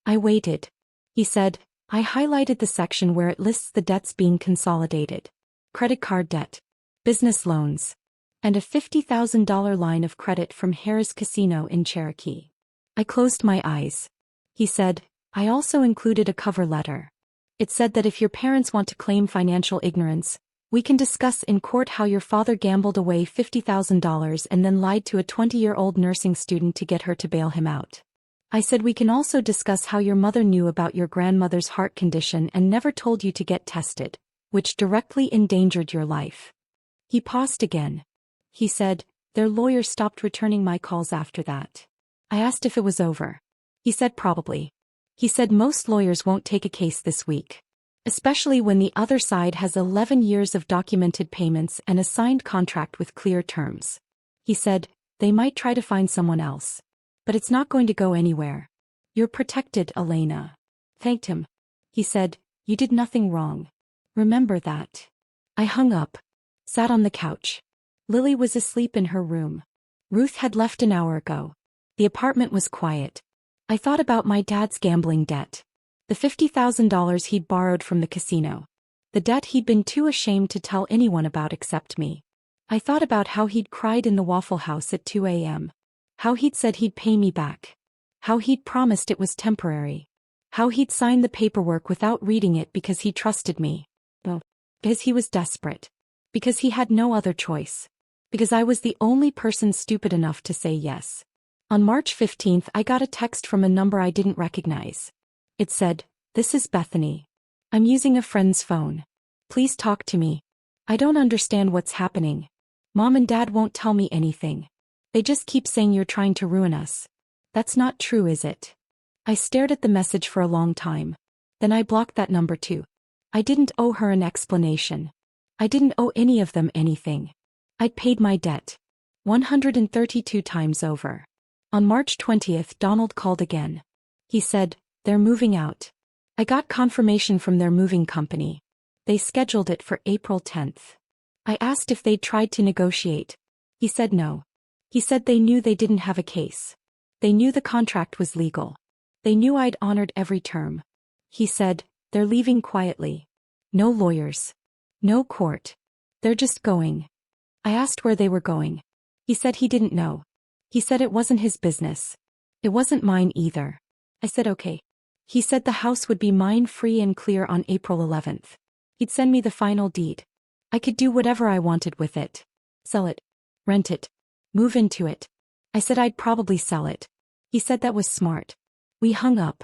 I waited. He said, I highlighted the section where it lists the debts being consolidated. Credit card debt. Business loans. And a $50,000 line of credit from Harrah's Casino in Cherokee. I closed my eyes. He said, I also included a cover letter. It said that if your parents want to claim financial ignorance, we can discuss in court how your father gambled away $50,000 and then lied to a 20-year-old nursing student to get her to bail him out. I said we can also discuss how your mother knew about your grandmother's heart condition and never told you to get tested, which directly endangered your life. He paused again. He said, their lawyer stopped returning my calls after that. I asked if it was over. He said probably. He said most lawyers won't take a case this week. Especially when the other side has 11 years of documented payments and a signed contract with clear terms. He said, they might try to find someone else. But it's not going to go anywhere. You're protected, Elena. Thanked him. He said, you did nothing wrong. Remember that. I hung up. Sat on the couch. Lily was asleep in her room. Ruth had left an hour ago. The apartment was quiet. I thought about my dad's gambling debt. The $50,000 he'd borrowed from the casino. The debt he'd been too ashamed to tell anyone about except me. I thought about how he'd cried in the Waffle House at 2 a.m. How he'd said he'd pay me back. How he'd promised it was temporary. How he'd signed the paperwork without reading it because he trusted me. Oh, because he was desperate. Because he had no other choice. Because I was the only person stupid enough to say yes. On March 15th, I got a text from a number I didn't recognize. It said, this is Bethany. I'm using a friend's phone. Please talk to me. I don't understand what's happening. Mom and Dad won't tell me anything. They just keep saying you're trying to ruin us. That's not true, is it? I stared at the message for a long time. Then I blocked that number too. I didn't owe her an explanation. I didn't owe any of them anything. I'd paid my debt. 132 times over. On March 20th, Donald called again. He said, they're moving out. I got confirmation from their moving company. They scheduled it for April 10th. I asked if they'd tried to negotiate. He said no. He said they knew they didn't have a case. They knew the contract was legal. They knew I'd honored every term. He said, they're leaving quietly. No lawyers. No court. They're just going. I asked where they were going. He said he didn't know. He said it wasn't his business. It wasn't mine either. I said okay. He said the house would be mine free and clear on April 11th. He'd send me the final deed. I could do whatever I wanted with it. Sell it. Rent it. Move into it. I said I'd probably sell it. He said that was smart. We hung up.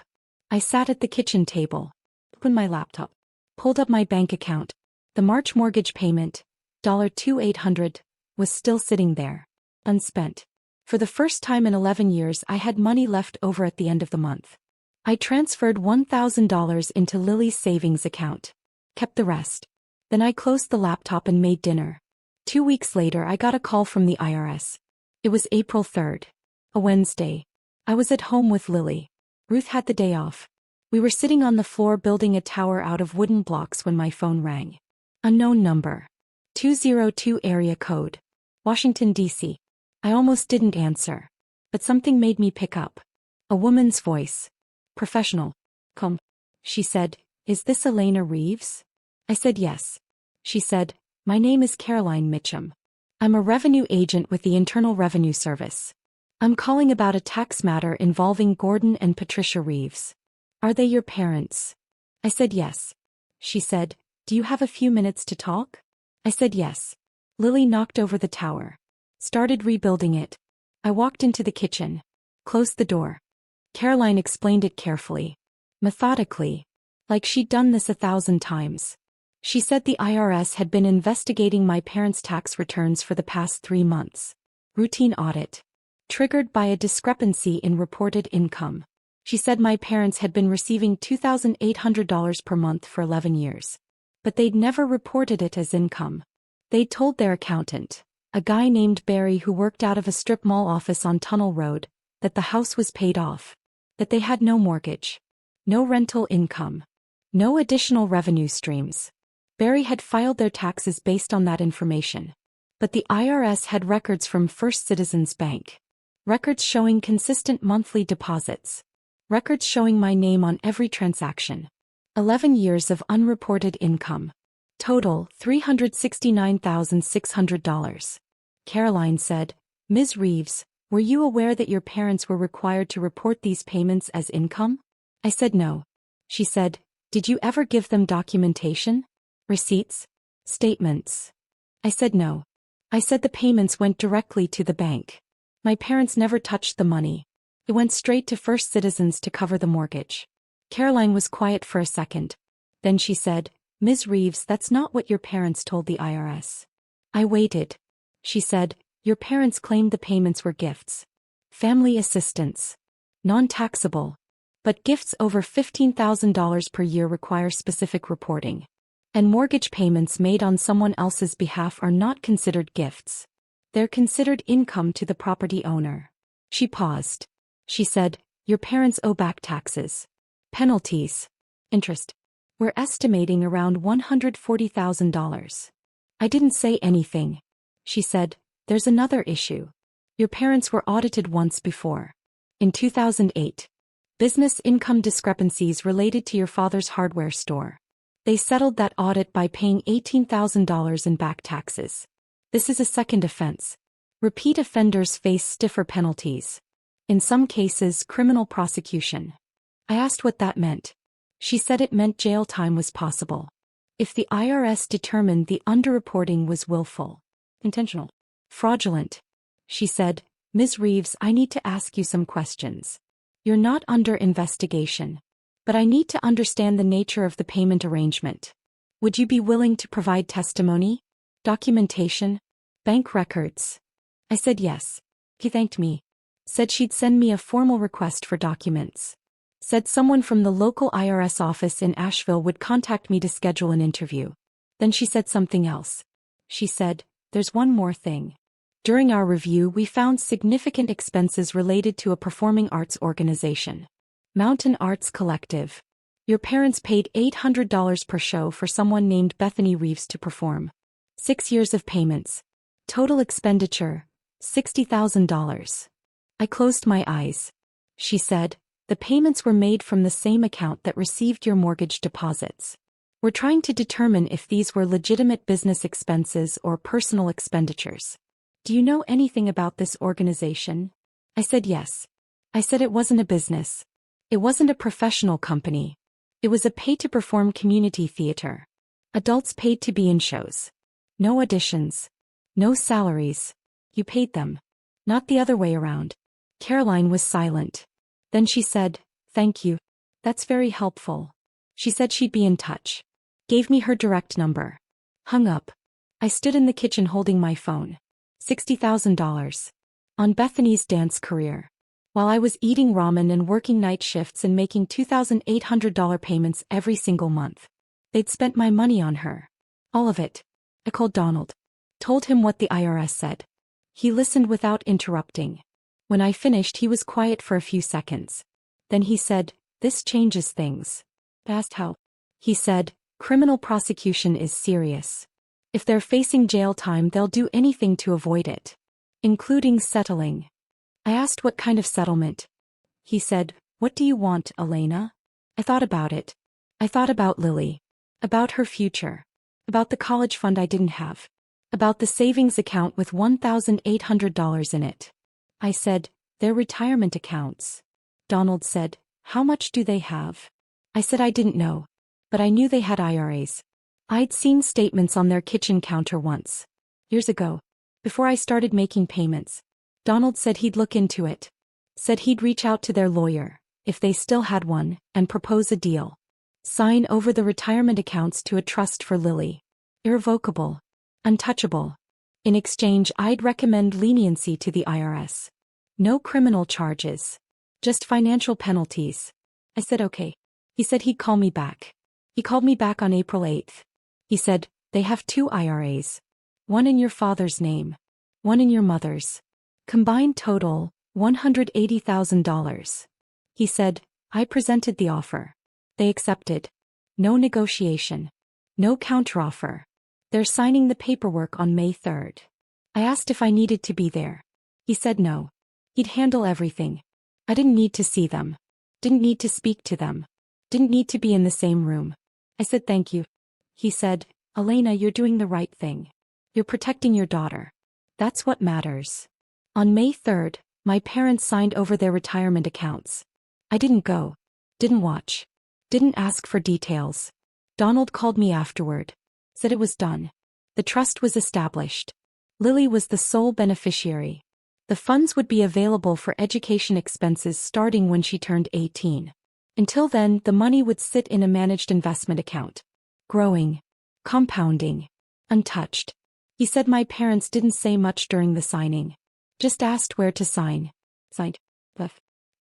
I sat at the kitchen table, opened my laptop, pulled up my bank account. The March mortgage payment, $2,800, was still sitting there, unspent. For the first time in 11 years, I had money left over at the end of the month. I transferred $1,000 into Lily's savings account, kept the rest. Then I closed the laptop and made dinner. 2 weeks later, I got a call from the IRS. It was April 3rd, a Wednesday. I was at home with Lily. Ruth had the day off. We were sitting on the floor building a tower out of wooden blocks when my phone rang. Unknown number. 202 area code. Washington, D.C. I almost didn't answer. But something made me pick up. A woman's voice. Professional. Come. She said, "Is this Elena Reeves?" I said yes. She said, "My name is Caroline Mitchum. I'm a revenue agent with the Internal Revenue Service. I'm calling about a tax matter involving Gordon and Patricia Reeves. Are they your parents?" I said yes. She said, "Do you have a few minutes to talk?" I said yes. Lily knocked over the tower. Started rebuilding it. I walked into the kitchen. Closed the door. Caroline explained it carefully. Methodically. Like she'd done this 1,000 times. She said the IRS had been investigating my parents' tax returns for the past 3 months. Routine audit. Triggered by a discrepancy in reported income. She said my parents had been receiving $2,800 per month for 11 years. But they'd never reported it as income. They'd told their accountant, a guy named Barry who worked out of a strip mall office on Tunnel Road, that the house was paid off. That they had no mortgage. No rental income. No additional revenue streams. Barry had filed their taxes based on that information. But the IRS had records from First Citizens Bank. Records showing consistent monthly deposits. Records showing my name on every transaction. 11 years of unreported income. Total, $369,600. Caroline said, "Ms. Reeves, were you aware that your parents were required to report these payments as income?" I said no. She said, "Did you ever give them documentation? Receipts? Statements?" I said no. I said the payments went directly to the bank. My parents never touched the money. It went straight to First Citizens to cover the mortgage. Caroline was quiet for a second. Then she said, "Ms. Reeves, that's not what your parents told the IRS." I waited. She said, "Your parents claimed the payments were gifts. Family assistance. Non-taxable. But gifts over $15,000 per year require specific reporting. And mortgage payments made on someone else's behalf are not considered gifts. They're considered income to the property owner." She paused. She said, "Your parents owe back taxes. Penalties. Interest. We're estimating around $140,000. I didn't say anything. She said, "There's another issue. Your parents were audited once before. In 2008. Business income discrepancies related to your father's hardware store. They settled that audit by paying $18,000 in back taxes. This is a second offense. Repeat offenders face stiffer penalties. In some cases, criminal prosecution." I asked what that meant. She said it meant jail time was possible. If the IRS determined the underreporting was willful, intentional, fraudulent. She said, "Ms. Reeves, I need to ask you some questions. You're not under investigation. But I need to understand the nature of the payment arrangement. Would you be willing to provide testimony? Documentation? Bank records?" I said yes. He thanked me. Said she'd send me a formal request for documents. Said someone from the local IRS office in Asheville would contact me to schedule an interview. Then she said something else. She said, "There's one more thing. During our review, we found significant expenses related to a performing arts organization. Mountain Arts Collective. Your parents paid $800 per show for someone named Bethany Reeves to perform. 6 years of payments. Total expenditure, $60,000. I closed my eyes. She said, "The payments were made from the same account that received your mortgage deposits. We're trying to determine if these were legitimate business expenses or personal expenditures. Do you know anything about this organization? I said yes. I said it wasn't a business. It wasn't a professional company. It was a pay-to-perform community theater. Adults paid to be in shows. No auditions. No salaries. You paid them. Not the other way around. Caroline was silent. Then she said, "Thank you. That's very helpful." She said she'd be in touch. Gave me her direct number. Hung up. I stood in the kitchen holding my phone. $60,000. On Bethany's dance career. While I was eating ramen and working night shifts and making $2,800 payments every single month. They'd spent my money on her. All of it. I called Donald. Told him what the IRS said. He listened without interrupting. When I finished, he was quiet for a few seconds. Then he said, "This changes things." I asked how. He said, "Criminal prosecution is serious. If they're facing jail time, they'll do anything to avoid it. Including settling." I asked what kind of settlement. He said, "What do you want, Elena?" I thought about it. I thought about Lily. About her future. About the college fund I didn't have. About the savings account with $1,800 in it. I said, "They're retirement accounts." Donald said, "How much do they have?" I said I didn't know. But I knew they had IRAs. I'd seen statements on their kitchen counter once. Years ago. Before I started making payments. Donald said he'd look into it. Said he'd reach out to their lawyer, if they still had one, and propose a deal. Sign over the retirement accounts to a trust for Lily. Irrevocable. Untouchable. In exchange, I'd recommend leniency to the IRS. No criminal charges. Just financial penalties. I said okay. He said he'd call me back. He called me back on April 8th. He said, "They have 2 IRAs. One in your father's name. One in your mother's. Combined total, $180,000. He said, "I presented the offer. They accepted. No negotiation. No counteroffer. They're signing the paperwork on May 3rd. I asked if I needed to be there. He said no. He'd handle everything. I didn't need to see them. Didn't need to speak to them. Didn't need to be in the same room. I said thank you. He said, "Elena, you're doing the right thing. You're protecting your daughter. That's what matters." On May 3rd, my parents signed over their retirement accounts. I didn't go. Didn't watch. Didn't ask for details. Donald called me afterward. Said it was done. The trust was established. Lily was the sole beneficiary. The funds would be available for education expenses starting when she turned 18. Until then, the money would sit in a managed investment account. Growing. Compounding. Untouched. He said my parents didn't say much during the signing. Just asked where to sign. Signed.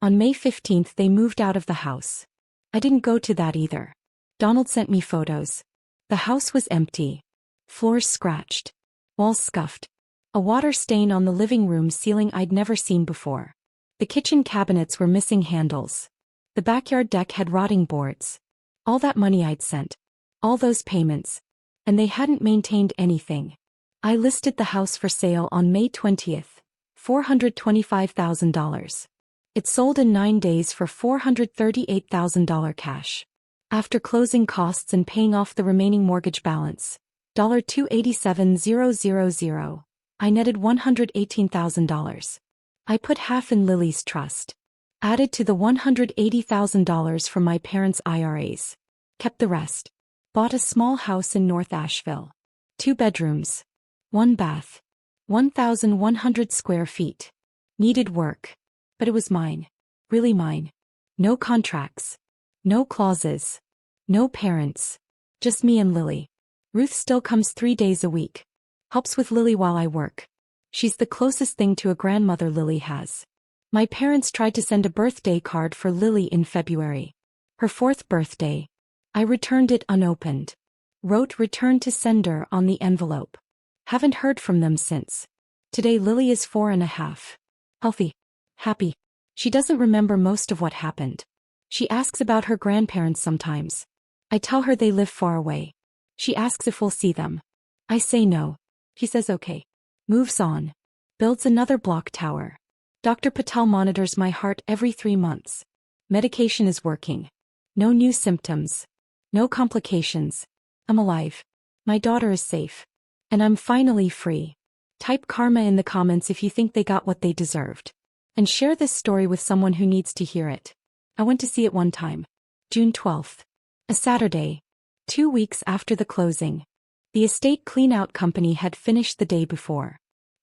On May 15th they moved out of the house. I didn't go to that either. Donald sent me photos. The house was empty. Floors scratched. Walls scuffed. A water stain on the living room ceiling I'd never seen before. The kitchen cabinets were missing handles. The backyard deck had rotting boards. All that money I'd sent. All those payments. And they hadn't maintained anything. I listed the house for sale on May 20th. $425,000. It sold in 9 days for $438,000 cash. After closing costs and paying off the remaining mortgage balance, $287,000, I netted $118,000. I put half in Lily's trust. Added to the $180,000 from my parents' IRAs. Kept the rest. Bought a small house in North Asheville. 2 bedrooms. 1 bath. 1,100 square feet. Needed work. But it was mine. Really mine. No contracts. No clauses. No parents. Just me and Lily. Ruth still comes 3 days a week. Helps with Lily while I work. She's the closest thing to a grandmother Lily has. My parents tried to send a birthday card for Lily in February. Her 4th birthday. I returned it unopened. Wrote "Return to sender" on the envelope. Haven't heard from them since. Today Lily is 4.5. Healthy. Happy. She doesn't remember most of what happened. She asks about her grandparents sometimes. I tell her they live far away. She asks if we'll see them. I say no. She says okay. Moves on. Builds another block tower. Dr. Patel monitors my heart every 3 months. Medication is working. No new symptoms. No complications. I'm alive. My daughter is safe. And I'm finally free. Type karma in the comments if you think they got what they deserved. And share this story with someone who needs to hear it. I went to see it one time. June 12th. A Saturday. 2 weeks after the closing. The estate clean-out company had finished the day before.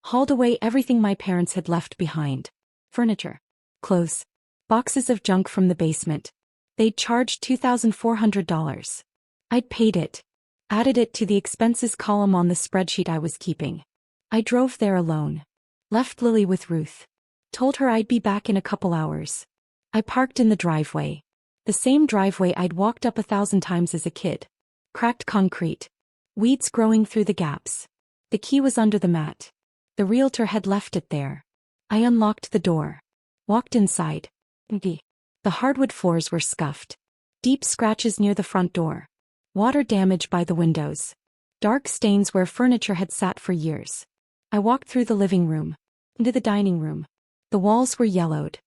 Hauled away everything my parents had left behind. Furniture. Clothes. Boxes of junk from the basement. They'd charged $2,400. I'd paid it. Added it to the expenses column on the spreadsheet I was keeping. I drove there alone. Left Lily with Ruth. Told her I'd be back in a couple hours. I parked in the driveway. The same driveway I'd walked up 1,000 times as a kid. Cracked concrete. Weeds growing through the gaps. The key was under the mat. The realtor had left it there. I unlocked the door. Walked inside. The hardwood floors were scuffed. Deep scratches near the front door. Water damage by the windows. Dark stains where furniture had sat for years. I walked through the living room. Into the dining room. The walls were yellowed.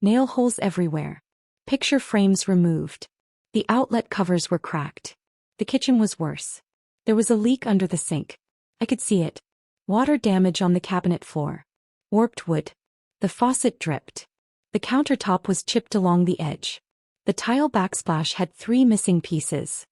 Nail holes everywhere. Picture frames removed. The outlet covers were cracked. The kitchen was worse. There was a leak under the sink. I could see it. Water damage on the cabinet floor. Warped wood. The faucet dripped. The countertop was chipped along the edge. The tile backsplash had 3 missing pieces.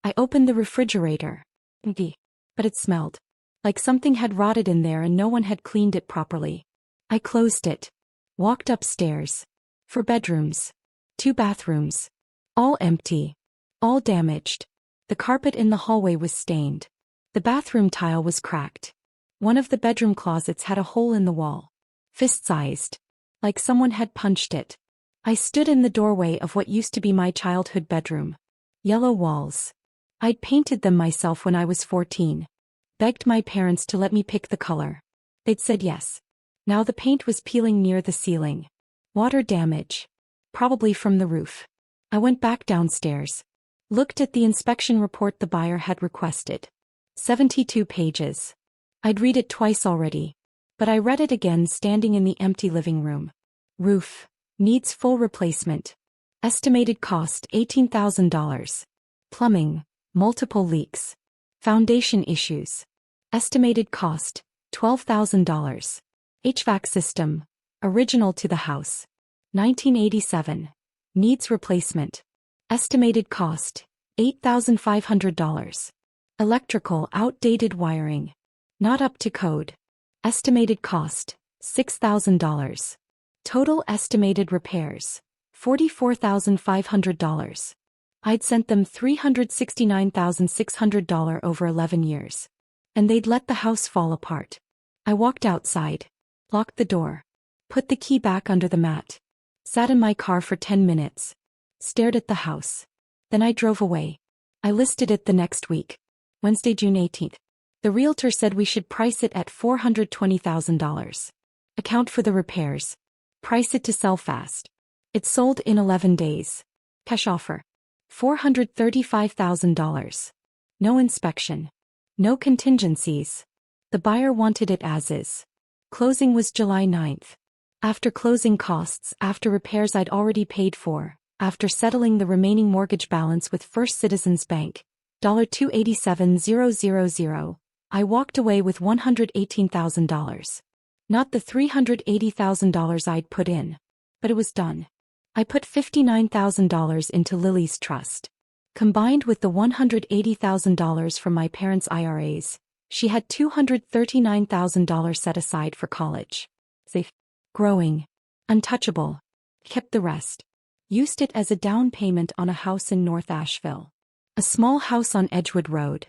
I opened the refrigerator. But it smelled. Like something had rotted in there and no one had cleaned it properly. I closed it. Walked upstairs. For bedrooms. 2 bathrooms. All empty. All damaged. The carpet in the hallway was stained. The bathroom tile was cracked. One of the bedroom closets had a hole in the wall. Fist-sized. Like someone had punched it. I stood in the doorway of what used to be my childhood bedroom. Yellow walls. I'd painted them myself when I was 14. Begged my parents to let me pick the color. They'd said yes. Now the paint was peeling near the ceiling. Water damage. Probably from the roof. I went back downstairs. Looked at the inspection report the buyer had requested. 72 pages. I'd read it twice already. But I read it again standing in the empty living room. Roof. Needs full replacement. Estimated cost $18,000. Plumbing. Multiple leaks. Foundation issues. Estimated cost $12,000. HVAC system. Original to the house. 1987. Needs replacement. Estimated cost $8,500. Electrical outdated wiring. Not up to code. Estimated cost $6,000. Total estimated repairs $44,500. I'd sent them $369,600 over 11 years. And they'd let the house fall apart. I walked outside. Locked the door. Put the key back under the mat. Sat in my car for 10 minutes. Stared at the house. Then I drove away. I listed it the next week. Wednesday, June 18th. The realtor said we should price it at $420,000. Account for the repairs. Price it to sell fast. It sold in 11 days. Cash offer. $435,000. No inspection. No contingencies. The buyer wanted it as is. Closing was July 9th. After closing costs, after repairs I'd already paid for, after settling the remaining mortgage balance with First Citizens Bank, $287,000, I walked away with $118,000. Not the $380,000 I'd put in. But it was done. I put $59,000 into Lily's trust. Combined with the $180,000 from my parents' IRAs, she had $239,000 set aside for college. Safe. Growing. Untouchable. Kept the rest. Used it as a down payment on a house in North Asheville. A small house on Edgewood Road.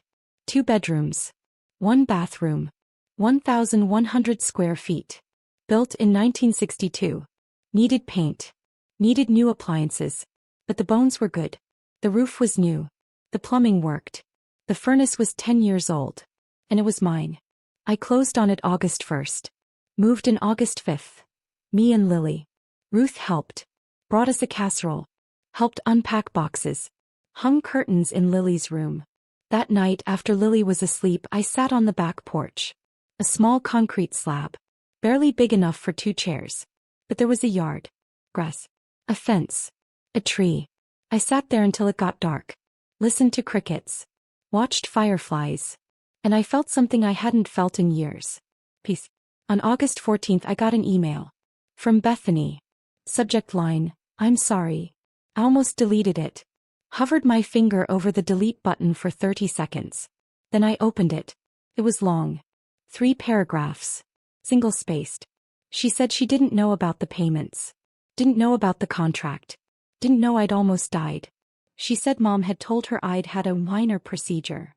2 bedrooms. 1 bathroom. 1,100 square feet. Built in 1962. Needed paint. Needed new appliances. But the bones were good. The roof was new. The plumbing worked. The furnace was 10 years old. And it was mine. I closed on it August 1st. Moved in August 5th. Me and Lily. Ruth helped. Brought us a casserole. Helped unpack boxes. Hung curtains in Lily's room. That night after Lily was asleep I sat on the back porch. A small concrete slab. Barely big enough for 2 chairs. But there was a yard. Grass. A fence. A tree. I sat there until it got dark. Listened to crickets. watched fireflies. And I felt something I hadn't felt in years. Peace. On August 14th, I got an email. From Bethany. Subject line, I'm sorry. I almost deleted it. Hovered my finger over the delete button for 30 seconds. Then I opened it. It was long. 3 paragraphs. Single-spaced. She said she didn't know about the payments. Didn't know about the contract. Didn't know I'd almost died. She said Mom had told her I'd had a minor procedure.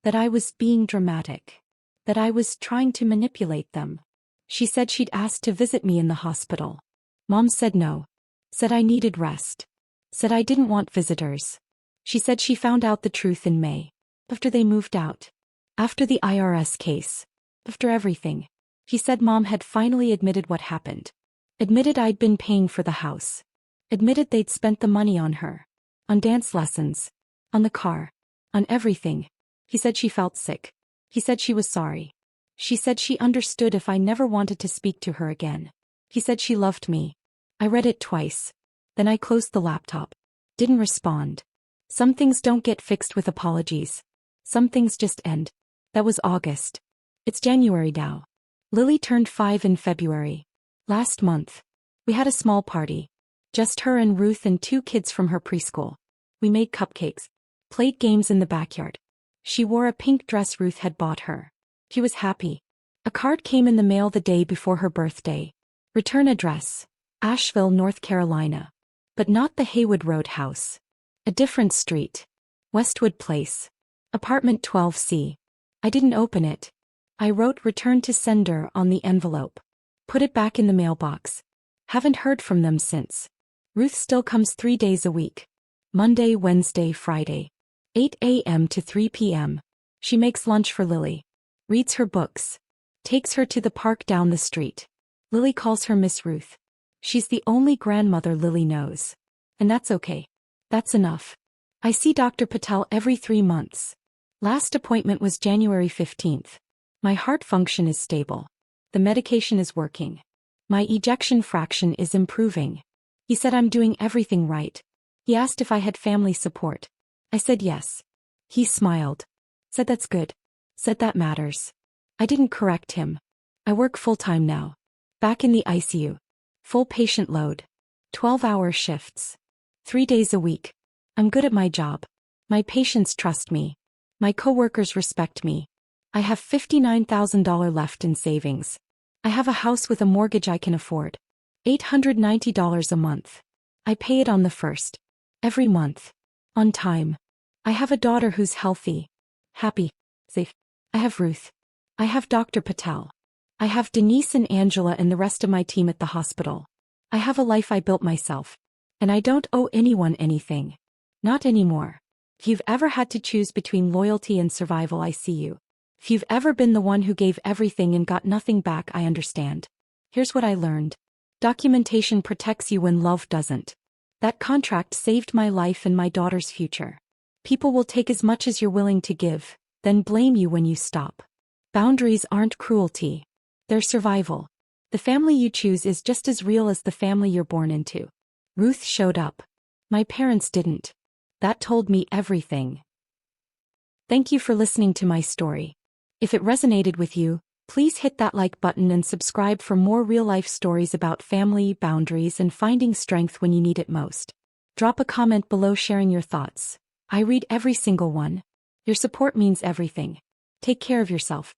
That I was being dramatic. That I was trying to manipulate them. She said she'd asked to visit me in the hospital. Mom said no. Said I needed rest. Said I didn't want visitors. She said she found out the truth in May. After they moved out. After the IRS case. After everything. He said Mom had finally admitted what happened. Admitted I'd been paying for the house. Admitted they'd spent the money on her. On dance lessons. On the car. On everything. He said she felt sick. He said she was sorry. She said she understood if I never wanted to speak to her again. He said she loved me. I read it twice. Then I closed the laptop. Didn't respond. Some things don't get fixed with apologies. Some things just end. That was August. It's January now. Lily turned 5 in February. Last month. We had a small party. Just her and Ruth and 2 kids from her preschool. We made cupcakes. Played games in the backyard. She wore a pink dress Ruth had bought her. She was happy. A card came in the mail the day before her birthday. Return address. Asheville, North Carolina. But not the Haywood Road house. A different street. Westwood Place. Apartment 12C. I didn't open it. I wrote return to sender on the envelope. Put it back in the mailbox. Haven't heard from them since. Ruth still comes 3 days a week. Monday, Wednesday, Friday. 8 a.m. to 3 p.m. She makes lunch for Lily. Reads her books. Takes her to the park down the street. Lily calls her Miss Ruth. She's the only grandmother Lily knows. And that's okay. That's enough. I see Dr. Patel every 3 months. Last appointment was January 15th. My heart function is stable. The medication is working. My ejection fraction is improving. He said I'm doing everything right. He asked if I had family support. I said yes. He smiled. Said that's good. Said that matters. I didn't correct him. I work full-time now. Back in the ICU. Full patient load. 12-hour shifts. 3 days a week. I'm good at my job. My patients trust me. My coworkers respect me. I have $59,000 left in savings. I have a house with a mortgage I can afford. $890 a month. I pay it on the 1st. Every month. On time. I have a daughter who's healthy. Happy. Safe. I have Ruth. I have Dr. Patel. I have Denise and Angela and the rest of my team at the hospital. I have a life I built myself. And I don't owe anyone anything. Not anymore. If you've ever had to choose between loyalty and survival, I see you. If you've ever been the one who gave everything and got nothing back, I understand. Here's what I learned. Documentation protects you when love doesn't. That contract saved my life and my daughter's future. People will take as much as you're willing to give, then blame you when you stop. Boundaries aren't cruelty. They're survival. The family you choose is just as real as the family you're born into. Ruth showed up. My parents didn't. That told me everything. Thank you for listening to my story. If it resonated with you, please hit that like button and subscribe for more real-life stories about family, boundaries, and finding strength when you need it most. Drop a comment below sharing your thoughts. I read every single one. Your support means everything. Take care of yourself.